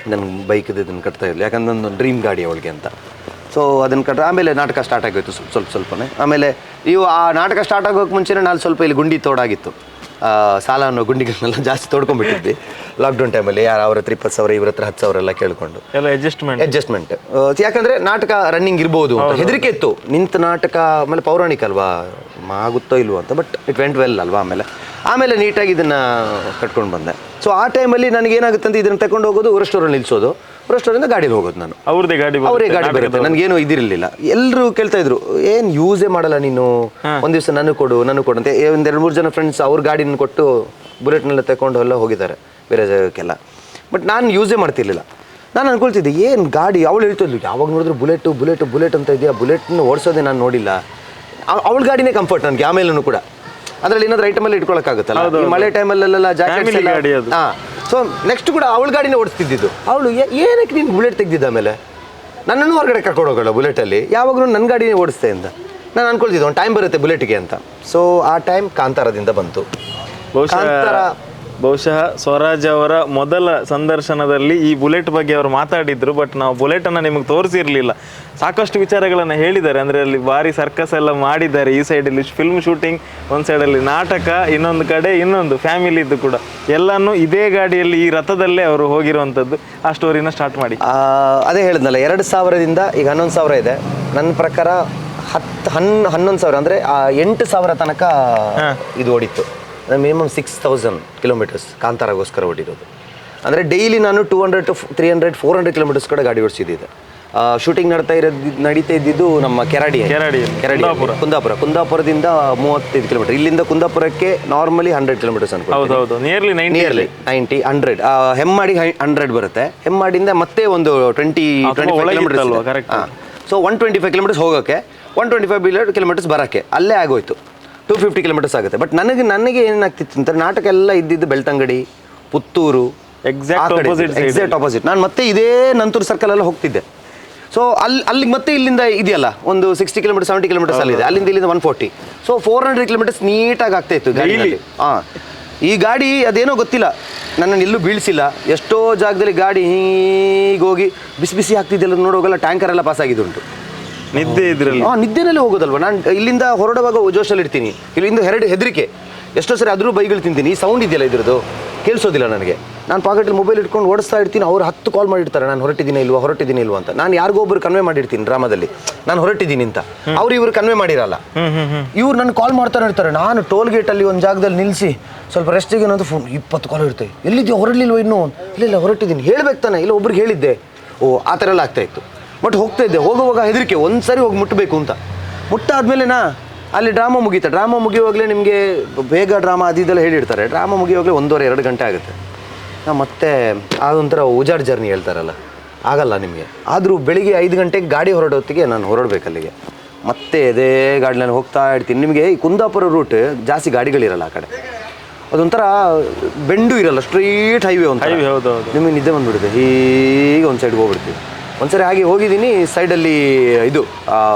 S1: ನನ್ನ ಬೈಕದ್ದು ಇದನ್ನು ಕಟ್ತಾ ಇರಲಿ, ಯಾಕಂದ್ರೆ ಒಂದು ಡ್ರೀಮ್ ಗಾಡಿ ಅವಳಿಗೆ ಅಂತ. ಸೊ ಅದನ್ನು ಕಟ್ಟ ಆಮೇಲೆ ನಾಟಕ ಸ್ಟಾರ್ಟ್ ಆಗೋಯ್ತು ಸ್ವಲ್ಪನೇ. ಆಮೇಲೆ ಆ ನಾಟಕ ಸ್ಟಾರ್ಟ್ ಆಗೋಕ್ಕೆ ಮುಂಚೆನೇ ನಾನು ಸ್ವಲ್ಪ ಇಲ್ಲಿ ಗುಂಡಿ ತೋಡಾಗಿತ್ತು. ಸಾಲ ಅನ್ನೋ ಗುಂಡಿಗಳನ್ನೆಲ್ಲ ಜಾಸ್ತಿ ತೋಡ್ಕೊಂಡ್ಬಿಟ್ಟಿದ್ವಿ ಲಾಕ್ಡೌನ್ ಟೈಮಲ್ಲಿ. ಯಾರು ಅವ್ರ ಹತ್ರ 20,000, ಇವ್ರ ಹತ್ರ 10,000 ಎಲ್ಲ ಕೇಳಿಕೊಂಡು
S2: ಎಲ್ಲ ಅಡ್ಜಸ್ಟ್ಮೆಂಟ್.
S1: ಯಾಕಂದರೆ ನಾಟಕ ರನ್ನಿಂಗ್ ಇರ್ಬೋದು ಅಂತ ಹೆದರಿಕೆ ಇತ್ತು. ನಿಂತ ನಾಟಕ ಆಮೇಲೆ ಪೌರಾಣಿಕ ಅಲ್ವಾ, ಆಗುತ್ತೋ ಇಲ್ವೋ ಅಂತ. ಬಟ್ ಇಟ್ ವೆಂಟ್ ವೆಲ್ ಅಲ್ವಾ. ಆಮೇಲೆ ನೀಟಾಗಿ ಇದನ್ನು ಕಟ್ಕೊಂಡು ಬಂದೆ. ಸೊ ಆ ಟೈಮಲ್ಲಿ ನನಗೇನಾಗುತ್ತೆ ಅಂತ ಇದನ್ನು ತಗೊಂಡು ಹೋಗೋದು, ರೆಸ್ಟೋರೆಂಟ್ ನಿಲ್ಲಿಸೋದು, ರೆಸ್ಟೋರೆಂಟ್ ಗಾಡಿಲಿ ಹೋಗೋದು. ನಾನು ಅವರೇ ಗಾಡಿ ಬರುತ್ತೆ, ನನಗೇನು ಇದಿರಲಿಲ್ಲ. ಎಲ್ಲರೂ ಕೇಳ್ತಾ ಇದ್ರು, ಏನು ಯೂಸೇ ಮಾಡಲ್ಲ ನೀನು, ಒಂದು ದಿವಸ ನನಗೆ ಕೊಡು ಅಂತ. ಒಂದು 2-3 ಜನ ಫ್ರೆಂಡ್ಸ್ ಅವ್ರ ಗಾಡಿನ ಕೊಟ್ಟು ಬುಲೆಟ್ನೆಲ್ಲ ತಗೊಂಡು ಎಲ್ಲ ಹೋಗಿದ್ದಾರೆ ಬೇರೆ ಜಾಗಕ್ಕೆಲ್ಲ. ಬಟ್ ನಾನು ಯೂಸೇ ಮಾಡ್ತಿರ್ಲಿಲ್ಲ. ನಾನು ಅನ್ಕೊಳ್ತಿದ್ದೆ, ಏನು ಗಾಡಿ. ಅವಳು ಹೇಳ್ತಿದ್ಲು, ಯಾವಾಗ ನೋಡಿದ್ರು ಬುಲೆಟ್ ಅಂತ ಇದೆಯಾ, ಬುಲೆಟ್ನ ಓಡಿಸೋದೇ ನಾನು ನೋಡಿಲ್ಲ. ಅವಳ ಗಾಡಿನೇ ಕಂಫರ್ಟ್ ನನಗೆ. ಆಮೇಲೂ ಕೂಡ ಅದರಲ್ಲಿ ಏನಾದ್ರು ಐಟಮಲ್ಲಿ ಇಟ್ಕೊಳ್ಳೋಕ್ಕಾಗುತ್ತಲ್ಲ, ಈ ಮಳೆ ಟೈಮಲ್ಲೆಲ್ಲ ಜಾಕೆಟ್ಸ್ ಎಲ್ಲ. ಸೊ ನೆಕ್ಸ್ಟ್ ಕೂಡ ಅವಳ ಗಾಡಿನೇ ಓಡಿಸ್ತಿದ್ದು. ಅವಳು ಏನಕ್ಕೆ ನೀನು ಬುಲೆಟ್ ತೆಗೆದಿದ್ದ ಮೇಲೆ ನನ್ನನ್ನು ಹೊರಗಡೆ ಕರ್ಕೊಂಡು ಹೋಗೋಲ್ಲ ಬುಲೆಟಲ್ಲಿ, ಯಾವಾಗಲೂ ನನ್ನ ಗಾಡಿನೇ ಓಡಿಸ್ತೆ ಅಂತ ನಾನು ಅನ್ಕೊಳ್ತಿದ್ದೆ. ಒಂದು ಟೈಮ್ ಬರುತ್ತೆ ಬುಲೆಟ್ಗೆ ಅಂತ. ಸೊ ಆ ಟೈಮ್ ಕಾಂತಾರದಿಂದ ಬಂತು.
S2: ಬಹುಶಃ ಸ್ವರಾಜ್ ಅವರ ಮೊದಲ ಸಂದರ್ಶನದಲ್ಲಿ ಈ ಬುಲೆಟ್ ಬಗ್ಗೆ ಅವರು ಮಾತಾಡಿದ್ರು, ಬಟ್ ನಾವು ಬುಲೆಟನ್ನು ನಿಮಗೆ ತೋರಿಸಿರಲಿಲ್ಲ. ಸಾಕಷ್ಟು ವಿಚಾರಗಳನ್ನು ಹೇಳಿದ್ದಾರೆ. ಅಂದರೆ ಅಲ್ಲಿ ಭಾರಿ ಸರ್ಕಸ್ ಎಲ್ಲ ಮಾಡಿದ್ದಾರೆ. ಈ ಸೈಡಲ್ಲಿ ಫಿಲ್ಮ್ ಶೂಟಿಂಗ್, ಒಂದು ಸೈಡಲ್ಲಿ ನಾಟಕ, ಇನ್ನೊಂದು ಕಡೆ ಇನ್ನೊಂದು ಫ್ಯಾಮಿಲಿದ್ದು ಕೂಡ, ಎಲ್ಲನೂ ಇದೇ ಗಾಡಿಯಲ್ಲಿ ಈ ರಥದಲ್ಲೇ ಅವರು ಹೋಗಿರುವಂಥದ್ದು. ಆ ಸ್ಟೋರಿನ ಸ್ಟಾರ್ಟ್ ಮಾಡಿ.
S1: ಅದೇ ಹೇಳಿದ್ನಲ್ಲ, 2000ದಿಂದ ಈಗ 11,000 ಇದೆ. ನನ್ನ ಪ್ರಕಾರ 11,000 ಅಂದರೆ 8,000 ತನಕ ಇದು ಓಡಿತ್ತು. Minimum 6,000 kilometres ಕಾಂತಾರಾಗೋಸ್ಕರ ಓಡಿರೋದು. ಅಂದರೆ ಡೈಲಿ ನಾನು 200 to 300, 400 ಕಿಲೋಮೀಟರ್ಸ್ ಕೂಡ ಗಾಡಿ ಓಡಿಸಿದ್ದೆ. ಶೂಟಿಂಗ್ ನಡೀತಾ ಇದ್ದಿದ್ದು ನಮ್ಮ ಕೆರಾಡಿ ಕುಂದಾಪುರದಿಂದ 35 ಕಿಲೋಮೀಟರ್. ಇಲ್ಲಿಂದ ಕುಂದಾಪುರಕ್ಕೆ ನಾರ್ಮಲಿ 100 ಕಿಲೋಮೀಟರ್ಸ್ ಅನ್ಕೊಂಡು, ನಿಯರ್ಲಿ 90, 100. ಹೆಮ್ಮಾಡಿ 100 ಬರುತ್ತೆ. ಹೆಮ್ಮಾಡಿಯಿಂದ ಮತ್ತೆ ಒಂದು 20-25 ಕಿಲೋಮೀಟರ್ಸ್. ಸೊ 125 ಕಿಲೋಮೀಟರ್ಸ್ ಹೋಗೋಕ್ಕೆ, 125 ಕಿಲೋಮೀಟರ್ಸ್ ಬರೋಕ್ಕೆ ಅಲ್ಲೇ ಆಗೋಯ್ತು. 250 ಕಿಲೋಮೀಟರ್ಸ್ ಆಗುತ್ತೆ. ಬಟ್ ನನಗೆ ಏನಾಗ್ತಿತ್ತು ಅಂತ, ನಾಟಕ ಎಲ್ಲ ಇದ್ದಿದ್ದು ಬೆಳ್ತಂಗಡಿ, ಪುತ್ತೂರು, ಎಕ್ಸಾಕ್ಟ್ ಆಪೋಸಿಟ್. ನಾನು ಮತ್ತೆ ಇದೇ ನಂತೂರು ಸರ್ಕಲ್ ಎಲ್ಲ ಹೋಗ್ತಿದ್ದೆ. ಸೊ ಅಲ್ಲಿಗೆ ಮತ್ತೆ ಇಲ್ಲಿಂದ ಇದೆಯಲ್ಲ ಒಂದು 60 ಕಿಲೋಮೀಟರ್ 70 ಕಿಲೋಮೀಟರ್ಸ್ ಅಲ್ಲಿದೆ. ಇಲ್ಲಿಂದ 140. ಸೊ 400 ಕಿಲೋಮೀಟರ್ಸ್ ನೀಟಾಗಿ ಆಗ್ತಾ ಇತ್ತು ಗಾಡಿಯಲ್ಲಿ. ಈ ಗಾಡಿ ಅದೇನೋ ಗೊತ್ತಿಲ್ಲ, ನನ್ನನ್ನು ಎಲ್ಲೂ ಬೀಳಿಸಿಲ್ಲ. ಎಷ್ಟೋ ಜಾಗದಲ್ಲಿ ಗಾಡಿ ಹೀಗೆ ಹೋಗಿ ಬಿಸಿ ಬಿಸಿ ಆಗ್ತಿದ್ದೆಲ್ಲ ನೋಡುವಾಗೆಲ್ಲ ಟ್ಯಾಂಕರ್ ಎಲ್ಲ ಪಾಸ್ ಆಗಿದ್ದುಂಟು.
S2: ನಿದ್ದೆ ಇದ್ರಲ್ಲಿ
S1: ನಿದ್ದೆನಲ್ಲೇ ಹೋಗೋದಲ್ವ. ನಾನು ಇಲ್ಲಿಂದ ಹೊರಡುವಾಗ ಜೋಶಲ್ಲಿ ಇರ್ತೀನಿ, ಇಲ್ಲಿಂದ ಹೆದರಿಕೆ. ಎಷ್ಟೋ ಸರಿ ಅದ್ರೂ ಬೈಗಳು ತಿಂತೀನಿ. ಈ ಸೌಂಡ್ ಇದೆಯಲ್ಲ ಇದ್ರದ್ದು ಕೇಳಿಸೋದಿಲ್ಲ ನನಗೆ. ನಾನು ಪಾಕೆಟಲ್ಲಿ ಮೊಬೈಲ್ ಇಟ್ಕೊಂಡು ಓಡಿಸ್ತಾ ಇರ್ತೀನಿ. ಅವ್ರು 10 ಕಾಲ್ ಮಾಡಿರ್ತಾರೆ, ನಾನು ಹೊರಟಿದ್ದೀನಿ ಇಲ್ವಾ ಅಂತ. ನಾನು ಯಾರಿಗೋ ಒಬ್ರು ಕನ್ವೆ ಮಾಡಿರ್ತೀನಿ ಡ್ರಾಮಾದಲ್ಲಿ, ನಾನು ಹೊರಟಿದ್ದೀನಿ ಅಂತ. ಇವ್ರು ಕನ್ವೆ ಮಾಡಿರಲ್ಲ. ಇವ್ರು ನನ್ನ ಕಾಲ್ ಮಾಡ್ತಾನೆ ಇರ್ತಾರೆ. ನಾನು ಟೋಲ್ ಗೇಟಲ್ಲಿ ಒಂದು ಜಾಗದಲ್ಲಿ ನಿಲ್ಲಿಸಿ ಸ್ವಲ್ಪ ರೆಸ್ಟಿಗೆ ಅನ್ನೋದು ಫೋನ್ 20 ಕಾಲ್ ಇರ್ತವೆ. ಎಲ್ಲಿದೆಯೋ, ಹೊರಡ್ಲಿಲ್ವ ಇನ್ನೂ? ಇಲ್ಲ ಹೊರಟಿದ್ದೀನಿ. ಹೇಳ್ಬೇಕು ತಾನೆ, ಇಲ್ಲ ಒಬ್ರಿಗೆ ಹೇಳಿದ್ದೆ. ಆ ಥರ ಎಲ್ಲ ಆಗ್ತಾಯಿತ್ತು. ಬಟ್ ಹೋಗ್ತಾ ಇದ್ದೆ. ಹೋಗುವಾಗ ಹೆದರಿಕೆ, ಒಂದು ಸರಿ ಹೋಗಿ ಮುಟ್ಟಬೇಕು ಅಂತ. ಮುಟ್ಟಾದ್ಮೇಲೆ ಅಲ್ಲಿ ಡ್ರಾಮಾ ಮುಗಿಯುವಾಗಲೇ ನಿಮಗೆ ಬೇಗ ಡ್ರಾಮಾ ಅದೆಲ್ಲ ಹೇಳಿರ್ತಾರೆ. ಡ್ರಾಮಾ ಮುಗಿಯುವಾಗಲೇ 1.5-2 ಗಂಟೆ ಆಗುತ್ತೆ. ಮತ್ತೆ ಅದೊಂಥರ ಉಜಾಡ್ ಜರ್ನಿ ಹೇಳ್ತಾರಲ್ಲ, ಆಗಲ್ಲ ನಿಮಗೆ. ಆದರೂ ಬೆಳಿಗ್ಗೆ 5 ಗಂಟೆಗೆ ಗಾಡಿ ಹೊರಡೋತ್ತಿಗೆ ನಾನು ಹೊರಡ್ಬೇಕು ಅಲ್ಲಿಗೆ. ಮತ್ತೆ ಅದೇ ಗಾಡಿನಲ್ಲಿ ಹೋಗ್ತಾ ಇರ್ತೀನಿ. ನಿಮಗೆ ಈ ಕುಂದಾಪುರ ರೂಟ್ ಜಾಸ್ತಿ ಗಾಡಿಗಳಿರಲ್ಲ ಆ ಕಡೆ. ಅದೊಂಥರ ಬೆಂಡು ಇರಲ್ಲ, ಸ್ಟ್ರೈಟ್ ಹೈವೇ
S2: ಹೌದು.
S1: ನಿಮಗೆ ನಿದ್ದೆ ಬಂದುಬಿಡುತ್ತೆ. ಹೀಗೆ ಒಂದು ಸೈಡ್ಗೆ ಹೋಗ್ಬಿಡ್ತೀವಿ. ಒಂದ್ಸರಿ ಹಾಗೆ ಹೋಗಿದ್ದೀನಿ. ಸೈಡಲ್ಲಿ ಇದು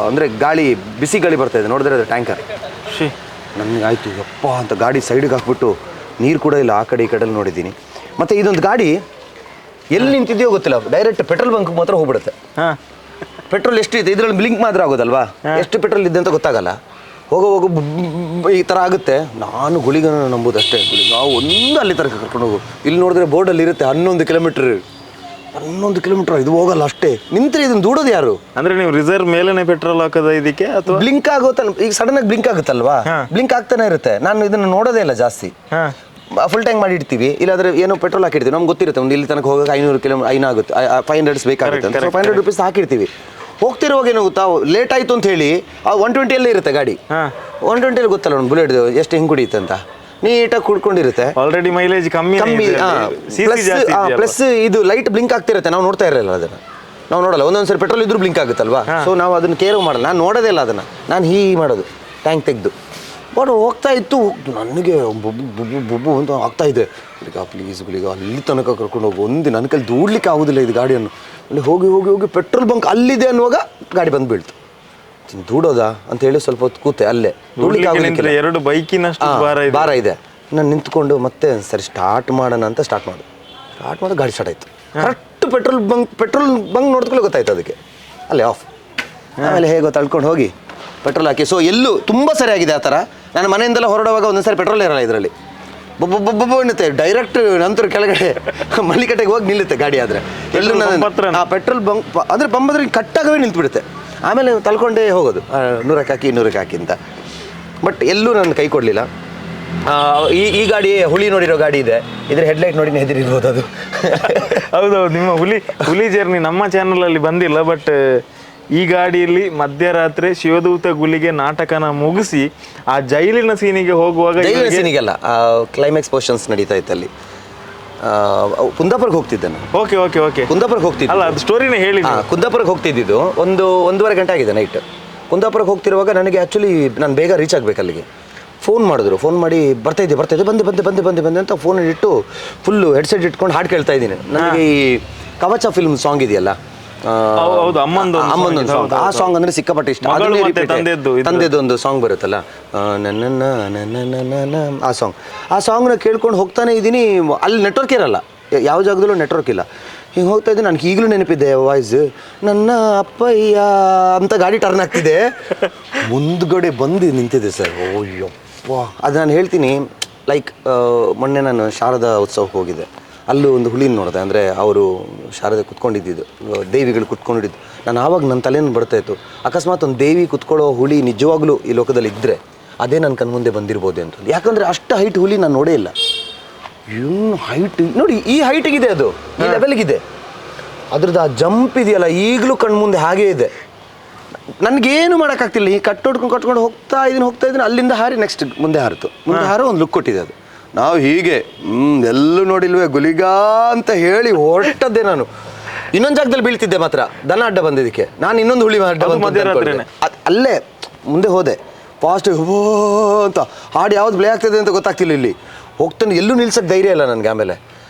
S1: ಅಂದರೆ ಗಾಳಿ, ಬಿಸಿ ಗಾಳಿ ಬರ್ತಾಯಿದೆ, ನೋಡಿದ್ರೆ ಅದು ಟ್ಯಾಂಕರ್. ನನಗೆ ಆಯಿತು ಯಪ್ಪ ಅಂತ ಗಾಡಿ ಸೈಡಿಗೆ ಹಾಕ್ಬಿಟ್ಟು, ನೀರು ಕೂಡ ಇಲ್ಲ ಆ ಕಡೆ ಈ ಕಡೆಯಲ್ಲಿ ನೋಡಿದ್ದೀನಿ. ಮತ್ತು ಇದೊಂದು ಗಾಡಿ ಎಲ್ಲಿ ನಿಂತಿದೆಯೋ ಗೊತ್ತಿಲ್ಲ, ಡೈರೆಕ್ಟ್ ಪೆಟ್ರೋಲ್ ಬಂಕ್ ಮಾತ್ರ ಹೋಗ್ಬಿಡುತ್ತೆ. ಪೆಟ್ರೋಲ್ ಎಷ್ಟು ಇದೆ ಇದರಲ್ಲಿ ಬ್ಲಿಂಕ್ ಮಾತ್ರ ಆಗೋದಲ್ವಾ, ಎಷ್ಟು ಪೆಟ್ರೋಲ್ ಇದೆ ಅಂತ ಗೊತ್ತಾಗಲ್ಲ. ಹೋಗೋ ಈ ಥರ ಆಗುತ್ತೆ. ನಾನು ಗುಳಿಗನ ನಂಬೋದು ಅಷ್ಟೇ. ನಾವು ಒಂದು ಅಲ್ಲಿ ತನಕ ಕರ್ಕೊಂಡು ಹೋಗು. ಇಲ್ಲಿ ನೋಡಿದ್ರೆ ಬೋರ್ಡಲ್ಲಿ ಇರುತ್ತೆ 11 ಕಿಲೋಮೀಟರ್ ಇದು ಹೋಗಲ್ಲ ಅಷ್ಟೇ. ನಿಂತ್ರೆ ಇದನ್ನು ದೂಡೋದು ಯಾರು?
S2: ಅಂದ್ರೆ ನೀವು ರಿಸರ್ವ್ ಮೇಲೆನೆ ಪೆಟ್ರೋಲ್ ಹಾಕೋದ ಇದಕ್ಕೆ, ಅಥವಾ
S1: ಬ್ಲಿಂಕ್ ಆಗೋತ ಈಗ ಸಡನ್ ಆಗಿ ಬ್ಲಿಂಕ್ ಆಗುತ್ತಲ್ವಾ, ಬ್ಲಿಂಕ್ ಆಗ್ತಾನೆ ಇರುತ್ತೆ. ನಾನು ಇದನ್ನು ನೋಡೋದೇ ಇಲ್ಲ ಜಾಸ್ತಿ. ಫುಲ್ ಟ್ಯಾಂಕ್ ಮಾಡಿರ್ತೀವಿ, ಇಲ್ಲಾಂದ್ರೆ ಏನೋ ಪೆಟ್ರೋಲ್ ಹಾಕಿರ್ತೀವಿ. ನಮ್ಗೆ ಗೊತ್ತಿರುತ್ತೆ ಒಂದು ಇಲ್ಲಿ ತನಕ ಹೋಗೋಕೆ 500 ಕಿಲೋಮೀಟರ್ ಆಗುತ್ತೆ, 500 ಬೇಕಾಗುತ್ತೆ ಅಂತ. 500 ರೂಪೀಸ್ ಹಾಕಿರ್ತೀವಿ. ಹೋಗ್ತಿರುವಾಗ ಏನೋ ಗೊತ್ತಾ, ಲೇಟ್ ಆಯಿತು ಅಂತ ಹೇಳಿ 120 ಇರುತ್ತೆ ಗಾಡಿ. 120 ಗೊತ್ತಲ್ಲ ಒಂದು ಬುಲೆಟ್ ಎಷ್ಟು ಹಿಂಗೆ ಕುಡಿಯುತ್ತೆ ಅಂತ. ನೀಟಾಗಿ ಕುಡ್ಕೊಂಡಿರುತ್ತೆ.
S2: ಆಲ್ರೆಡಿ ಮೈಲೇಜ್ ಕಮ್ಮಿ.
S1: ಪ್ಲಸ್ ಇದು ಲೈಟ್ ಬ್ಲಿಂಕ್ ಆಗ್ತಿರುತ್ತೆ. ನಾವು ನೋಡ್ತಾ ಇರಲಿಲ್ಲ ಅದನ್ನು, ನಾವು ನೋಡಲ್ಲ. ಒಂದೊಂದ್ಸರಿ ಪೆಟ್ರೋಲ್ ಇದ್ರೂ ಬ್ಲಿಂಕ್ ಆಗುತ್ತಲ್ವಾ. ಸೊ ನಾವು ಅದನ್ನು ಕೇರ್ ಮಾಡಲ್ಲ. ನಾನು ನೋಡೋದೇ ಇಲ್ಲ ಅದನ್ನು. ನಾನು ಮಾಡೋದು ಟ್ಯಾಂಕ್ ತೆಗೆದು. ಬಟ್ ಹೋಗ್ತಾ ಇತ್ತು, ನನಗೆ ಬೊಬ್ಬು ಅಂತ ಆಗ್ತಾ ಇದೆ. ಪ್ಲೀಸ್ ಅಲ್ಲಿ ತನಕ ಕರ್ಕೊಂಡು ಹೋಗು, ನನ್ನ ಕೈಲಿ ದೂಡ್ಲಿಕ್ಕೆ ಆಗೋದಿಲ್ಲ ಇದು ಗಾಡಿಯನ್ನು. ಅಲ್ಲಿ ಹೋಗಿ ಪೆಟ್ರೋಲ್ ಬಂಕ್ ಅಲ್ಲಿದೆ ಅನ್ನುವಾಗ ಗಾಡಿ ಬಂದು ಬೀಳ್ತು. ದೂಡೋದಾ ಅಂತ ಹೇಳಿ ಸ್ವಲ್ಪ ಹೊತ್ತು ಕೂತೆ ಅಲ್ಲೇ. ದೂಡ್ಲಿಕ್ಕೆ
S2: 2 ಬೈಕಿನಷ್ಟು
S1: ಭಾರ ಇದೆ. ನಾನು ನಿಂತ್ಕೊಂಡು ಮತ್ತೆ ಸರಿ ಸ್ಟಾರ್ಟ್ ಮಾಡೋಣ ಅಂತ ಸ್ಟಾರ್ಟ್ ಮಾಡೋದು ಗಾಡಿ ಸ್ಟಾರ್ಟ್ ಆಯಿತು. ಕರೆಕ್ಟ್ ಪೆಟ್ರೋಲ್ ಬಂಕ್ ನೋಡ್ಕೊಳ್ಳಿ ಗೊತ್ತಾಯ್ತು ಅದಕ್ಕೆ. ಅಲ್ಲೇ ಆಫ್. ಆಮೇಲೆ ಹೇಗೋ ತಳ್ಕೊಂಡು ಹೋಗಿ ಪೆಟ್ರೋಲ್ ಹಾಕಿ. ಸೊ ಎಲ್ಲೂ ತುಂಬ ಸರಿಯಾಗಿದೆ ಆ ಥರ. ನಾನು ಮನೆಯಿಂದೆಲ್ಲ ಹೊರಡುವಾಗ ಒಂದೊಂದ್ಸರಿ ಪೆಟ್ರೋಲ್ ಇರಲ್ಲ ಇದರಲ್ಲಿ. ಬೊಬ್ಬ ಎನ್ನುತ್ತೆ. ಡೈರೆಕ್ಟ್ ನಂತರ ಕೆಳಗಡೆ ಮಲ್ಲಿಕಟ್ಟೆಗೆ ಹೋಗಿ ನಿಲ್ಲುತ್ತೆ ಗಾಡಿ. ಆದರೆ ಎಲ್ಲೂ ನಾನು ಆ ಪೆಟ್ರೋಲ್ ಬಂಕ್ ಅಂದರೆ ಬಂಬದ್ರೆ ಕಟ್ಟಾಗವೇ ನಿಂತುಬಿಡುತ್ತೆ. ಆಮೇಲೆ ತಳ್ಕೊಂಡೇ ಹೋಗೋದು 100ಕ್ಕೆ ಹಾಕಿ ಅಂತ. ಬಟ್ ಎಲ್ಲೂ ನನ್ನ ಕೈ ಕೊಡಲಿಲ್ಲ. ಈ ಗಾಡಿ ಹುಲಿ ನೋಡಿರೋ ಗಾಡಿ ಇದೆ. ಇದ್ರ ಹೆಡ್ಲೈಟ್ ನೋಡಿ ಹೆದರಿರ್ಬೋದು ಅದು.
S2: ಹೌದೌದು, ನಿಮ್ಮ ಹುಲಿ ಜರ್ನಿ ನಮ್ಮ ಚಾನಲಲ್ಲಿ ಬಂದಿಲ್ಲ. ಬಟ್ ಈ ಗಾಡಿಯಲ್ಲಿ ಮಧ್ಯರಾತ್ರಿ ಶಿವದೂತ ಗುಲಿಗೆ ನಾಟಕನ ಮುಗಿಸಿ ಆ ಜೈಲಿನ ಸೀನಿಗೆ ಹೋಗುವಾಗ,
S1: ಸೀನಿಗೆಲ್ಲ ಕ್ಲೈಮ್ಯಾಕ್ಸ್ ಪೋರ್ಷನ್ಸ್ ನಡೀತಾ ಇತ್ತು ಅಲ್ಲಿ. ಕುಂದಾಪುರಕ್ಕೆ ಹೋಗ್ತಿದ್ದೆ ನಾನು.
S2: ಓಕೆ
S1: ಕುಂದಾಪುರಕ್ಕೆ ಹೋಗ್ತಿದ್ದೆ.
S2: ಅಲ್ಲ, ಅದು ಸ್ಟೋರಿನೇ ಹೇಳಿ.
S1: ಕುಂದಾಪುರಕ್ಕೆ ಹೋಗ್ತಿದ್ದು 1-1.5 ಗಂಟೆ ಆಗಿದೆ ನೈಟ್. ಕುಂದಾಪುರಕ್ಕೆ ಹೋಗ್ತಿರುವಾಗ ನನಗೆ ಆ್ಯಕ್ಚುಲಿ ನಾನು ಬೇಗ ರೀಚ್ ಆಗಬೇಕು ಅಲ್ಲಿಗೆ. ಫೋನ್ ಮಾಡಿ ಬರ್ತಾಯಿದ್ದೆ ಬಂದೆ ಅಂತ ಫೋನ್ ಇಟ್ಟು ಫುಲ್ಲು ಹೆಡ್ಸೆಟ್ ಇಟ್ಕೊಂಡು ಹಾಡು ಕೇಳ್ತಾ ಇದ್ದೀನಿ. ನನಗೆ ಈ ಕವಚ ಫಿಲ್ಮ್ ಸಾಂಗ್ ಇದೆಯಲ್ಲ,
S2: ಹೌದು, ಅಮ್ಮಂದೊಂದು
S1: ಸಾಂಗ್. ಆ ಸಾಂಗ್ ಅಂದ್ರೆ ಸಿಕ್ಕಾಪಟ್ಟೆ ಇಷ್ಟ. ತಂದೆದ್ದು ಒಂದು ಸಾಂಗ್ ಬರುತ್ತಲ್ಲ, ಆ ಸಾಂಗ್. ಆ ಸಾಂಗ್ನ ಕೇಳ್ಕೊಂಡು ಹೋಗ್ತಾನೆ ಇದ್ದೀನಿ. ಅಲ್ಲಿ ನೆಟ್ವರ್ಕ್ ಇರಲ್ಲ, ಯಾವ ಜಾಗದಲ್ಲೂ ನೆಟ್ವರ್ಕ್ ಇಲ್ಲ. ಹಿಂಗೆ ಹೋಗ್ತಾ ಇದ್ದೀನಿ. ನನಗೆ ಈಗಲೂ ನೆನಪಿದೆ ವಾಯ್ಸ್, ನನ್ನ ಅಪ್ಪಯ್ಯ ಅಂತ ಗಾಡಿ ಟರ್ನ್ ಆಗ್ತಿದೆ, ಮುಂದ್ಗಡೆ ಬಂದು ನಿಂತಿದೆ ಸರ್. ಓಯ್ಯಪ್ಪ, ಅದು ನಾನು ಹೇಳ್ತೀನಿ. ಲೈಕ್ ಮೊನ್ನೆ ನಾನು ಶಾರದಾ ಉತ್ಸವಕ್ಕೆ ಹೋಗಿದ್ದೆ. ಅಲ್ಲೂ ಒಂದು ಹುಲಿನ ನೋಡಿದೆ. ಅಂದರೆ ಅವರು ಶಾರದೆ ಕುತ್ಕೊಂಡಿದ್ದು, ದೇವಿಗಳು ಕುತ್ಕೊಂಡಿದ್ದು. ನಾನು ಆವಾಗ ನನ್ನ ತಲೆಯನ್ನು ಬರ್ತಾಯಿತ್ತು, ಅಕಸ್ಮಾತ್ ಒಂದು ದೇವಿ ಕುತ್ಕೊಳ್ಳೋ ಹುಲಿ ನಿಜವಾಗ್ಲೂ ಈ ಲೋಕದಲ್ಲಿ ಇದ್ದರೆ ಅದೇ ನನ್ನ ಕಣ್ಮುಂದೆ ಬಂದಿರ್ಬೋದು ಅಂತ. ಯಾಕಂದರೆ ಅಷ್ಟು ಹೈಟ್ ಹುಲಿ ನಾನು ನೋಡೇ ಇಲ್ಲ. ಏನು ಹೈಟ್ ನೋಡಿ, ಈ ಹೈಟಿಗಿದೆ, ಅದು ಈ ಲೆವೆಲ್ಗಿದೆ. ಅದ್ರದ್ದು ಆ ಜಂಪ್ ಇದೆಯಲ್ಲ, ಈಗಲೂ ಕಣ್ಮುಂದೆ ಹಾಗೇ ಇದೆ. ನನಗೇನು ಮಾಡೋಕ್ಕಾಗ್ತಿಲ್ಲ. ಈ ಕಟ್ಕೊಂಡು ಹೋಗ್ತಾ ಇದ್ದೀನಿ. ಅಲ್ಲಿಂದ ಹಾರಿ ನೆಕ್ಸ್ಟ್ ಮುಂದೆ ಹಾರೋ ಒಂದು ಲುಕ್ ಕೊಟ್ಟಿದೆ ಅದು. ನಾವು ಹೀಗೆ ಎಲ್ಲೂ ನೋಡಿಲ್ವೇ ಗುಲಿಗಾ ಅಂತ ಹೇಳಿ ಹೊರಟದ್ದೆ. ನಾನು ಇನ್ನೊಂದು ಜಾಗದಲ್ಲಿ ಬೀಳ್ತಿದ್ದೆ ಮಾತ್ರ, ದನ ಅಡ್ಡ ಬಂದಿದ್ದಕ್ಕೆ. ನಾನು ಇನ್ನೊಂದು ಹುಳಿ ಅಡ್ಡ ಅಲ್ಲೇ ಮುಂದೆ ಹೋದೆ ಫಾಸ್ಟ್ ಅಂತ. ಹಾಡು ಯಾವ್ದು ಪ್ಲೇ ಆಗ್ತದೆ ಅಂತ ಗೊತ್ತಾಗ್ತಿಲ್ಲ. ಇಲ್ಲಿ ಹೋಗ್ತಾನೆ, ಎಲ್ಲೂ ನಿಲ್ಸಕ್ಕೆ ಧೈರ್ಯ ಇಲ್ಲ ನನಗೆ. ಆಮೇಲೆ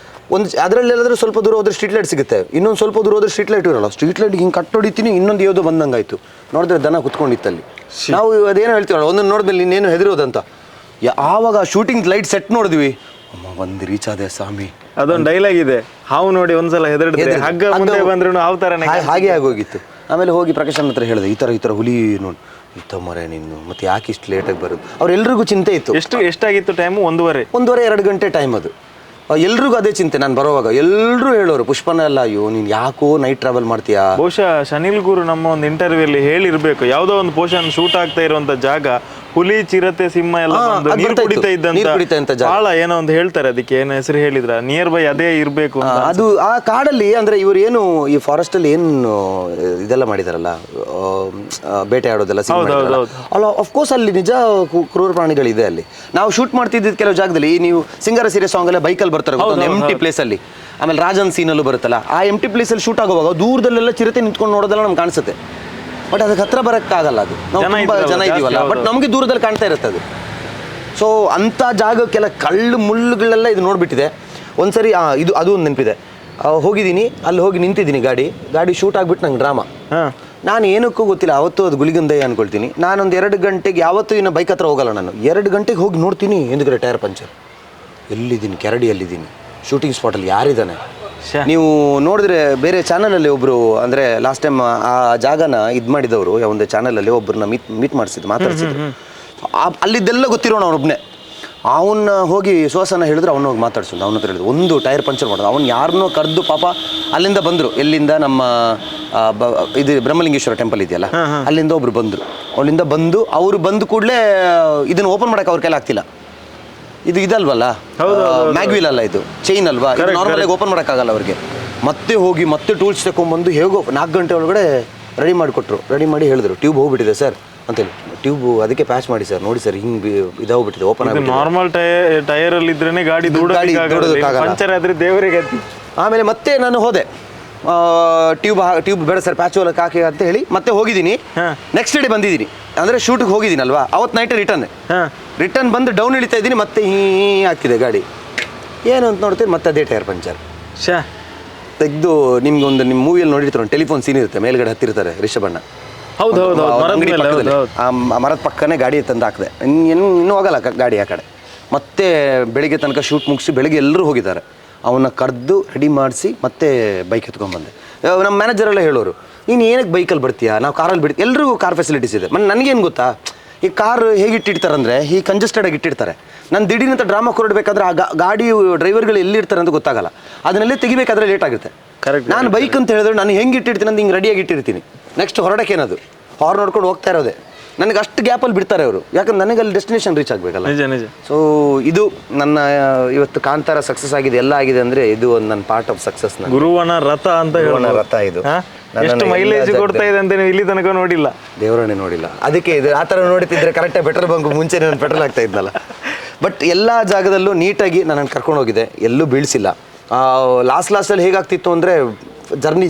S1: ಒಂದು ಅದರಲ್ಲಿ ಎಲ್ಲಾದರೂ ಸ್ವಲ್ಪ ದೂರ ಹೋದ್ರೆ ಸ್ಟ್ರೀಟ್ ಲೈಟ್ ಸಿಗುತ್ತೆ, ಇನ್ನೊಂದು ಸ್ವಲ್ಪ ದೂರ ಹೋದ್ರೆ ಸ್ಟ್ರೀಟ್ ಲೈಟ್ ಇರೋಲ್ಲ. ಸ್ಟ್ರೀಟ್ ಲೈಟ್ ಹಿಂಗೆ ಕಟ್ಟೊಡಿತೀನಿ, ಇನ್ನೊಂದು ಯಾವುದೋ ಬಂದಂಗಾಯ್ತು. ನೋಡಿದ್ರೆ ದನ ಕುತ್ಕೊಂಡಿತ್ತಲ್ಲಿ. ನಾವು ಅದೇನೋ ಹೇಳ್ತೀವಲ್ಲ, ಒಂದನ್ನು ನೋಡಿದ್ಮೇಲೆ ಇನ್ನೇನು ಹೆದರೋದಂತ. ಆವಾಗ ಶೂಟಿಂಗ್ ಲೈಟ್ ಸೆಟ್ ನೋಡಿದ್ವಿ, ಅಮ್ಮ ಒಂದು ರೀಚ್ ಆದೆ ಸ್ವಾಮಿ.
S2: ಅದೊಂದು ಡೈಲಾಗ್ ಇದೆ, ಹಾವು ನೋಡಿ ಒಂದ್ಸಲ ಹೆದರಿದ್ರೆ ಹಗ್ಗ ಮುಂದೆ ಬಂದ್ರು ಹಾವು ಥರನೇ
S1: ಹಾಗೆ ಆಗೋಗಿತ್ತು. ಆಮೇಲೆ ಹೋಗಿ ಪ್ರಕಾಶನ್ ಹತ್ರ ಹೇಳಿದೆ, ಈ ಥರ ಹುಲಿ ನೋಡಿ ಇತ್ತ ಮರೆ ನೀನು ಮತ್ತೆ ಯಾಕೆ ಇಷ್ಟು ಲೇಟಾಗಿ ಬರೋದು. ಅವ್ರೆಲ್ರಿಗೂ ಚಿಂತೆ ಇತ್ತು.
S2: ಎಷ್ಟಾಗಿತ್ತು ಟೈಮು?
S1: 1.5-2 ಗಂಟೆ ಟೈಮ್ ಅದು. ಎಲ್ರಿಗೂ ಅದೇ ಚಿಂತೆ. ನಾನು ಬರೋವಾಗ ಎಲ್ಲರೂ ಹೇಳೋರು, ಪುಷ್ಪನ ಎಲ್ಲ, ಅಯ್ಯೋ ನೀನು ಯಾಕೋ ನೈಟ್ ಟ್ರಾವೆಲ್ ಮಾಡ್ತೀಯಾ.
S2: ಬಹುಶಃ ಶನಿಲ್ ಗುರು ನಮ್ಮ ಒಂದು ಇಂಟರ್ವ್ಯೂಲ್ಲಿ ಹೇಳಿರ್ಬೇಕು, ಯಾವುದೋ ಒಂದು ಪೋರ್ಷನ್ ಶೂಟ್ ಆಗ್ತಾ ಇರುವಂತ ಜಾಗ ಹುಲಿ, ಚಿರತೆ, ಸಿಂಹ ಎಲ್ಲ ನೀರು ಕುಡಿತಾ ಇದ್ದಂತ ಬಹಳ ಏನೋ ಒಂದು ಹೇಳ್ತಾರೆ. ಅದಕ್ಕೆ ಏನೋ ಹೆಸರು ಹೇಳಿದ್ರ, ನಿಯರ್ ಬೈ ಅದೇ ಇರಬೇಕು
S1: ಅದು. ಆ ಕಾಡಲ್ಲಿ ಅಂದ್ರೆ ಇವರು ಏನು ಈ ಫಾರೆಸ್ಟ್ ಅಲ್ಲಿ ಏನು ಇದೆಲ್ಲ ಮಾಡಿದಾರಲ್ಲ, ಬೇಟೆ ಆಡೋದೆಲ್ಲ ಅಲ್ಲ. ಅಫ್ಕೋರ್ಸ್ ಅಲ್ಲಿ ನಿಜ ಕ್ರೂರ ಪ್ರಾಣಿಗಳಿದೆ ಅಲ್ಲಿ. ನಾವು ಶೂಟ್ ಮಾಡ್ತಿದ್ದ ಕೆಲವು ಜಾಗದಲ್ಲಿ, ನೀವು ಸಿಂಗಾರ ಸೀರೆ ಸಾಂಗ್ ಎಲ್ಲ ಬೈಕಲ್ಲಿ ಬರ್ತಾರೆ, ಎಂಟಿ ಪ್ಲೇಸ್ ಅಲ್ಲಿ. ಆಮೇಲೆ ರಾಜನ್ ಸೀನಲ್ಲೂ ಬರುತ್ತಲ್ಲ, ಆ ಎಂಟಿ ಪ್ಲೇಸ್ ಅಲ್ಲಿ ಶೂಟ್ ಆಗುವಾಗ ದೂರದಲ್ಲೆಲ್ಲ ಚಿರತೆ ನಿಂತ್ಕೊಂಡು ನೋಡೋದೆಲ್ಲ ನಮ್ಗೆ ಕಾಣಿಸುತ್ತೆ. ಬಟ್ ಅದಕ್ಕೆ ಹತ್ರ ಬರೋಕ್ಕಾಗಲ್ಲ, ಅದು ನಾವು ತುಂಬ ಜನ ಇದೀವಲ್ಲ. ಬಟ್ ನಮಗೆ ದೂರದಲ್ಲಿ ಕಾಣ್ತಾ ಇರುತ್ತೆ ಅದು. ಸೊ ಅಂಥ ಜಾಗಕ್ಕೆಲ್ಲ ಕಳ್ಳು ಮುಳ್ಳುಗಳೆಲ್ಲ ಇದು ನೋಡಿಬಿಟ್ಟಿದೆ. ಒಂದ್ಸರಿ ಅದು ಒಂದು ನೆನಪಿದೆ. ಹೋಗಿದ್ದೀನಿ, ಅಲ್ಲಿ ಹೋಗಿ ನಿಂತಿದ್ದೀನಿ, ಗಾಡಿ ಶೂಟ್ ಆಗಿಬಿಟ್ಟು ನಂಗೆ ಡ್ರಾಮಾ. ನಾನು ಏನಕ್ಕೂ ಗೊತ್ತಿಲ್ಲ, ಅವತ್ತು ಅದು ಗುಳಿಗಂದಯ್ಯ ಅನ್ಕೊಳ್ತೀನಿ. ನಾನೊಂದು 2 ಗಂಟೆಗೆ, ಯಾವತ್ತೂ ಇನ್ನು ಬೈಕ್ ಹತ್ರ ಹೋಗಲ್ಲ ನಾನು, 2 ಗಂಟೆಗೆ ಹೋಗಿ ನೋಡ್ತೀನಿ, ಹಿಂದ್ಗಡೆ ಟೈರ್ ಪಂಚರ್. ಎಲ್ಲಿದ್ದೀನಿ? ಕೆರಡಿಯಲ್ಲಿದ್ದೀನಿ, ಶೂಟಿಂಗ್ ಸ್ಪಾಟಲ್ಲಿ ಯಾರಿದ್ದಾನೆ. ನೀವು ನೋಡಿದ್ರೆ ಬೇರೆ ಚಾನಲಲ್ಲಿ ಒಬ್ಬರು, ಅಂದರೆ ಲಾಸ್ಟ್ ಟೈಮ್ ಆ ಜಾಗನ ಇದು ಮಾಡಿದವರು ಒಂದು ಚಾನಲಲ್ಲಿ ಒಬ್ಬರನ್ನ ಮೀಟ್ ಮಾತಾಡ್ಸಿದ್ರು. ಅಲ್ಲಿದ್ದೆಲ್ಲ ಗೊತ್ತಿರೋಣ ಅವನೊಬ್ಬನೇ. ಅವನ್ನ ಹೋಗಿ ಸುಹಾಸನ ಹೇಳಿದ್ರೆ ಅವನ ಹೋಗಿ ಮಾತಾಡ್ಸೋದು. ಅವನ ಹತ್ರ ಹೇಳಿದ್ರು, ಒಂದು ಟೈರ್ ಪಂಚರ್ ಮಾಡೋದು. ಅವ್ನು ಯಾರನ್ನೋ ಕರೆದು ಪಾಪ ಅಲ್ಲಿಂದ ಬಂದರು. ಎಲ್ಲಿಂದ? ನಮ್ಮ ಇದು ಬ್ರಹ್ಮಲಿಂಗೇಶ್ವರ ಟೆಂಪಲ್ ಇದೆಯಲ್ಲ, ಅಲ್ಲಿಂದ ಒಬ್ರು ಬಂದರು. ಅಲ್ಲಿಂದ ಬಂದು ಅವರು ಬಂದು ಕೂಡಲೇ ಇದನ್ನು ಓಪನ್ ಮಾಡೋಕೆ ಅವ್ರ ಕೈಲಿ ಆಗ್ತಿಲ್ಲ. ಇದು ಇದಲ್ವಲ್ಲ, ಮ್ಯಾಗ್ವಿಲ್ ಅಲ್ಲ, ಇದು ಚೈನ್ ಅಲ್ವಾ, ನಾರ್ಮಲ್ ಆಗಿ ಓಪನ್ ಮಾಡೋಕ್ಕಾಗಲ್ಲ ಅವ್ರಿಗೆ. ಮತ್ತೆ ಹೋಗಿ ಮತ್ತೆ ಟೂಲ್ಸ್ ತಗೊಂಡ್ಬಂದು ಹೇಗೋ 4 ಗಂಟೆ ಒಳಗಡೆ ರೆಡಿ ಮಾಡಿಕೊಟ್ರು. ರೆಡಿ ಮಾಡಿ ಹೇಳಿದ್ರು, ಟ್ಯೂಬ್ ಹೋಗ್ಬಿಟ್ಟಿದೆ ಸರ್ ಅಂತೇಳಿ. ಟ್ಯೂಬ್ ಅದಕ್ಕೆ ಪ್ಯಾಚ್ ಮಾಡಿ ಸರ್, ನೋಡಿ ಸರ್ ಹಿಂಗೆ ಇದಾಗ್ಬಿಟ್ಟಿದೆ, ಓಪನ್ ಆಗಿ.
S2: ನಾರ್ಮಲ್ ಟೈರ್ ಅಲ್ಲಿ ಇದ್ರೇನೆ ಗಾಡಿ ಪಂಚರ್ ಆದ್ರೆ ದೇವರಿಗೆ.
S1: ಆಮೇಲೆ ಮತ್ತೆ ನಾನು ಹೋದೆ, ಟ್ಯೂಬ್ ಬೇಡ ಸರ್, ಪ್ಯಾಚ್ ಹೋಲಕ್ಕೆ ಹಾಕಿ ಅಂತ ಹೇಳಿ ಮತ್ತೆ ಹೋಗಿದ್ದೀನಿ. ನೆಕ್ಸ್ಟ್ ಡೇ ಬಂದಿದ್ದೀನಿ, ಅಂದರೆ ಶೂಟಿಗೆ ಹೋಗಿದ್ದೀನಲ್ವಾ, ಅವತ್ತು ನೈಟ್ ರಿಟರ್ನ್ ಬಂದು ಡೌನ್ ಇಳಿತಾ ಇದ್ದೀನಿ. ಮತ್ತೆ ಹಾಕಿದೆ ಗಾಡಿ. ಏನು ಅಂತ ನೋಡ್ತೀನಿ, ಮತ್ತೆ ಅದೇ ಟೈರ್ ಪಂಚರ್. ತೆಗೆದು ನಿಮ್ಗೆ ಒಂದು ನಿಮ್ಮ ಮೂವಿಯಲ್ಲಿ ನೋಡಿರ್ತಾರೆ, ಟೆಲಿಫೋನ್ ಸೀನ್ ಇರುತ್ತೆ, ಮೇಲ್ಗಡೆ ಹತ್ತಿರ್ತಾರೆ ರಿಷಬಣ್ಣ. ಮರದ ಪಕ್ಕನೇ ಗಾಡಿ ತಂದು ಹಾಕಿದೆ. ಇನ್ನೂ ಹೋಗಲ್ಲ ಗಾಡಿ ಆ ಕಡೆ. ಮತ್ತೆ ಬೆಳಿಗ್ಗೆ ತನಕ ಶೂಟ್ ಮುಗಿಸಿ ಬೆಳಿಗ್ಗೆ ಎಲ್ಲರೂ ಹೋಗಿದ್ದಾರೆ. ಅವನ್ನ ಕರೆದು ರೆಡಿ ಮಾಡಿಸಿ ಮತ್ತೆ ಬೈಕ್ ಎತ್ಕೊಂಡ್ಬಂದೆ. ನಮ್ಮ ಮ್ಯಾನೇಜರೆಲ್ಲ ಹೇಳೋರು, ನೀನು ಏನಕ್ಕೆ ಬೈಕಲ್ಲಿ ಬರ್ತೀಯಾ, ನಾವು ಕಾರಲ್ಲಿ ಬಿಡ್ತೀವಿ. ಎಲ್ರಿಗೂ ಕಾರ್ ಫೆಸಿಲಿಟೀಸ್ ಇದೆ. ನನಗೇನು ಗೊತ್ತಾ, ಈ ಕಾರ್ ಹೇಗೆ ಇಟ್ಟಿರ್ತಾರೆ ಅಂದರೆ ಈ ಕಂಜೆಸ್ಟೆಡ್ ಆಗಿ ಇಟ್ಟಿರ್ತಾರೆ. ನಾನು ದಿಢೀರಂತ ಡ್ರಾಮಾ ಹೊರಡಬೇಕಾದ್ರೆ ಆ ಗಾಡಿ ಡ್ರೈವರ್ಗಳು ಎಲ್ಲಿರ್ತಾರೆ ಅಂತ ಗೊತ್ತಾಗಲ್ಲ. ಅದನ್ನೆಲ್ಲೇ ತೆಗಿಬೇಕಾದ್ರೆ ಲೇಟ್ ಆಗುತ್ತೆ. ನಾನು ಬೈಕ್ ಅಂತ ಹೇಳಿದ್ರೆ ನಾನು ಹೆಂಗೆ ಇಟ್ಟಿರ್ತೀನಿ ಅಂತ ಹಿಂಗೆ ರೆಡಿಯಾಗಿ ಇಟ್ಟಿರ್ತೀನಿ. ನೆಕ್ಸ್ಟ್ ಹೊರಡಕ್ಕೇನದು ಹಾರ್ನ್ ನೋಡ್ಕೊಂಡು ಹೋಗ್ತಾ ಇರೋದೆ. ನನಗೆ ಅಷ್ಟು ಗ್ಯಾಪಲ್ಲಿ ಬಿಡ್ತಾರೆ ಅವರು, ಯಾಕಂದ್ರೆ ನನಗೆ ಅಲ್ಲಿ ಡೆಸ್ಟಿನೇಷನ್ ರೀಚ್ ಆಗಬೇಕಲ್ಲ. ಸೊ ಇದು ನನ್ನ ಇವತ್ತು ಕಾಂತಾರ ಸಕ್ಸಸ್ ಆಗಿದೆ, ಎಲ್ಲ ಆಗಿದೆ ಅಂದರೆ ಇದು ಒಂದು ನನ್ನ ಪಾರ್ಟ್ ಆಫ್ ಸಕ್ಸಸ್.
S2: ಗುರುವನ ರಥ ಅಂತ ಹೇಳೋಣ.
S1: ರಥ ಇದು
S2: ಎಷ್ಟು ಮೈಲೇಜ್ ಕೊಡ್ತಾ ಇದೆ ಅಂತ ನೀವು ಇಲ್ಲಿ ತನಕ ನೋಡಿಲ್ಲ,
S1: ದೇವರನ್ನೇ ನೋಡಿಲ್ಲ. ಅದಕ್ಕೆ ಇದು ಆ ಥರ ನೋಡ್ತಿದ್ರೆ ಕರೆಕ್ಟಾಗಿ ಪೆಟ್ರೋಲ್ ಬಂಕ್ ಮುಂಚೆ ನಾನು ಪೆಟ್ರೋಲ್ ಆಗ್ತಾ ಇದ್ನಲ್ಲ. ಬಟ್ ಎಲ್ಲ ಜಾಗದಲ್ಲೂ ನೀಟಾಗಿ ನನ್ನನ್ನು ಕರ್ಕೊಂಡು ಹೋಗಿದೆ, ಎಲ್ಲೂ ಬೀಳಿಸಿಲ್ಲ. ಲಾಸ್ಟಲ್ಲಿ ಹೇಗಾಗ್ತಿತ್ತು ಅಂದರೆ ಜರ್ನಿ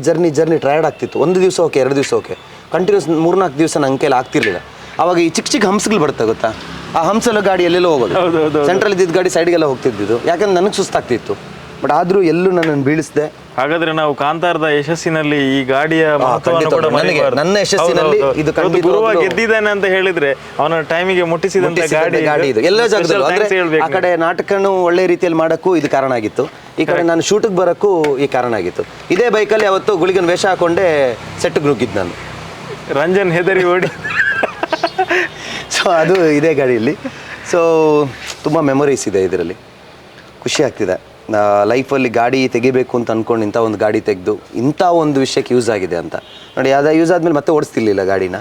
S1: ಟಯರ್ಡ್ ಆಗ್ತಿತ್ತು. 1 ದಿವಸ ಓಕೆ, 2 ದಿವಸ ಓಕೆ, ಕಂಟಿನ್ಯೂಸ್ 3-4 ದಿವಸ ನನ್ನ ಕೈಲಿ ಆಗ್ತಿರ್ಲಿಲ್ಲ. ಅವಾಗ ಈ ಚಿಕ್ಕ ಹಂಸಗಳು ಬರುತ್ತೆ ಗೊತ್ತಾ, ಆ ಹಂಸಲ್ಲ ಗಾಡಿ ಎಲ್ಲೆಲ್ಲೋ ಹೋಗೋದು. ಸೆಂಟ್ರಲ್ ಇದ್ದಿದ್ದು ಗಾಡಿ ಸೈಡ್ಗೆಲ್ಲ ಹೋಗ್ತಿದ್ದು, ಯಾಕಂದ್ರೆ ನನಗೆ ಸುಸ್ತಾಗ್ತಿತ್ತು. ಬಟ್ ಆದರೂ ಎಲ್ಲೂ ನನ್ನನ್ನು ಬೀಳಿಸಿದೆ.
S2: ಹಾಗಾದ್ರೆ ನಾವು ಕಾಂತಾರದ ಯಶಸ್ಸಿನಲ್ಲಿ ಈ ಗಾಡಿಯ ಮಹತ್ವವನ್ನು ಕೂಡ ಮರೆಯಬಾರದು.
S1: ನನ್ನ ಯಶಸ್ಸಿನಲ್ಲಿ ಇದು
S2: ಗುರುವ ಗೆದ್ದಿದ್ದಾನೆ ಅಂತ ಹೇಳಿದ್ರೆ ಅವನ ಟೈಮಿಗೆ ಮುಟ್ಟಿಸಿದಂತ ಗಾಡಿ
S1: ಇದು ಎಲ್ಲ ಜಾಗದಲ್ಲೂ ಅಂದ್ರೆ ಆ ಕಡೆ ನಾಟಕನು ಒಳ್ಳೆ ರೀತಿಯಲ್ಲಿ ಮಾಡಕ್ಕೂ ಇದು ಕಾರಣ ಆಗಿತ್ತು, ಈ ಕಡೆ ನಾನು ಶೂಟಿಗೆ ಬರೋಕ್ಕೂ ಈ ಕಾರಣ ಆಗಿತ್ತು. ಇದೇ ಬೈಕಲ್ಲಿ ಅವತ್ತು ಗುಳಿಗನ್ ವೇಷ ಹಾಕೊಂಡೆ ಸೆಟ್ಗೆ ನುಗ್ಗಿದ್ದು ನಾನು.
S2: ರಂಜನ್ ಹೆದರಿ ಓಡಿ.
S1: ಸೊ ಅದು ಇದೇ ಗಾಡಿಯಲ್ಲಿ. ಸೊ ತುಂಬ ಮೆಮೊರೀಸ್ ಇದೆ ಇದರಲ್ಲಿ, ಖುಷಿ ಆಗ್ತಿದೆ. ಲೈಫಲ್ಲಿ ಗಾಡಿ ತೆಗಿಬೇಕು ಅಂತ ಅಂದ್ಕೊಂಡು ಇಂಥ ಒಂದು ಗಾಡಿ ತೆಗೆದು ಇಂಥ ಒಂದು ವಿಷಯಕ್ಕೆ ಯೂಸ್ ಆಗಿದೆ ಅಂತ ನೋಡಿ. ಅದು ಯೂಸ್ ಆದಮೇಲೆ ಮತ್ತೆ ಓಡಿಸ್ತಿರ್ಲಿಲ್ಲ ಗಾಡಿನ.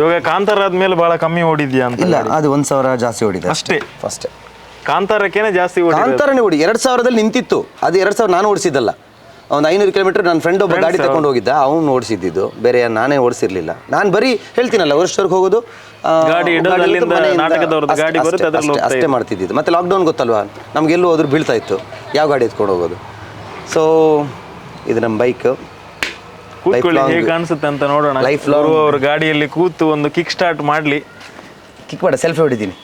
S2: ಇವಾಗ ಕಾಂತಾರ ಆದ್ಮೇಲೆ ಭಾಳ ಕಮ್ಮಿ ಓಡಿದ್ಯಾ ಅಂತ?
S1: ಇಲ್ಲ, ಅದು 1,000 ಜಾಸ್ತಿ ಓಡಿದೆ
S2: ಅಷ್ಟೇ.
S1: ಫಸ್ಟೇ
S2: ಕಾಂತಾರಕ್ಕೇನೆ ಜಾಸ್ತಿ
S1: ಕಾಂತಾರನೇ ಓಡಿ 2000ದಲ್ಲಿ ನಿಂತಿತ್ತು. ಅದು 2000 ನಾನು ಓಡಿಸಿದ್ದಲ್ಲ, ಒಂದು 500 ಕಿಲೋಮೀಟರ್ ನನ್ನ ಫ್ರೆಂಡ್ ಒಬ್ಬ ಗಾಡಿ ತಗೊಂಡು ಹೋಗಿದ್ದ, ಅವ್ನು ಓಡಿಸಿದ್ದು, ಬೇರೆ ನಾನೇ ಓಡಿಸಿರ್ಲಿಲ್ಲ. ನಾನು ಬರೀ ಹೇಳ್ತೀನಲ್ಲ ವರ್ಷದವರೆಗೆ ಹೋಗೋದು, ಅಷ್ಟೇ ಮಾಡ್ತಿದ್ದು. ಮತ್ತೆ ಲಾಕ್ಡೌನ್ ಗೊತ್ತಲ್ವಾ, ನಮ್ಗೆಲ್ಲೂ ಹೋದ್ರು ಬೀಳ್ತಾ ಇತ್ತು, ಯಾವ ಗಾಡಿ ಎತ್ಕೊಂಡು ಹೋಗೋದು. ಸೊ ಇದು ನಮ್ಮ ಬೈಕ್.
S2: ಹೇಗೆ ಕಾಣಿಸುತ್ತೆ ಅಂತ ನೋಡೋಣ. ಲೈಫ್ ಲಾಂಗ್ ಅವ್ರ ಗಾಡಿಯಲ್ಲಿ ಕೂತು ಒಂದು ಕಿಕ್ ಸ್ಟಾರ್ಟ್ ಮಾಡಲಿ.
S1: ಕಿಕ್ ಬೇಡ, ಸೆಲ್ಫಿ ಹೊಡಿದ್ದೀನಿ.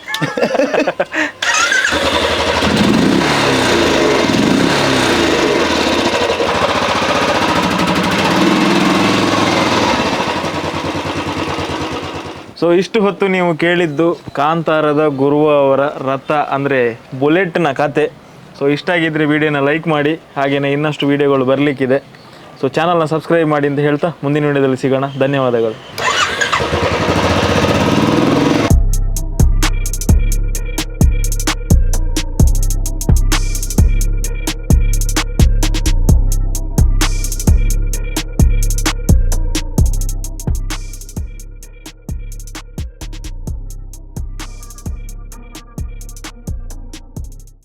S2: ಸೊ ಇಷ್ಟು ಹೊತ್ತು ನೀವು ಕೇಳಿದ್ದು ಕಾಂತಾರದ ಗುರುವ ಅವರ ರಥ ಅಂದರೆ ಬುಲೆಟ್ನ ಕತೆ. ಸೊ ಇಷ್ಟ ಆಗಿದ್ದರೆ ವಿಡಿಯೋನ ಲೈಕ್ ಮಾಡಿ, ಹಾಗೆಯೇ ಇನ್ನಷ್ಟು ವಿಡಿಯೋಗಳು ಬರಲಿಕ್ಕಿದೆ. ಸೊ ಚಾನಲ್ನ ಸಬ್ಸ್ಕ್ರೈಬ್ ಮಾಡಿ ಅಂತ ಹೇಳ್ತಾ ಮುಂದಿನ ವಿಡಿಯೋದಲ್ಲಿ ಸಿಗೋಣ. ಧನ್ಯವಾದಗಳು.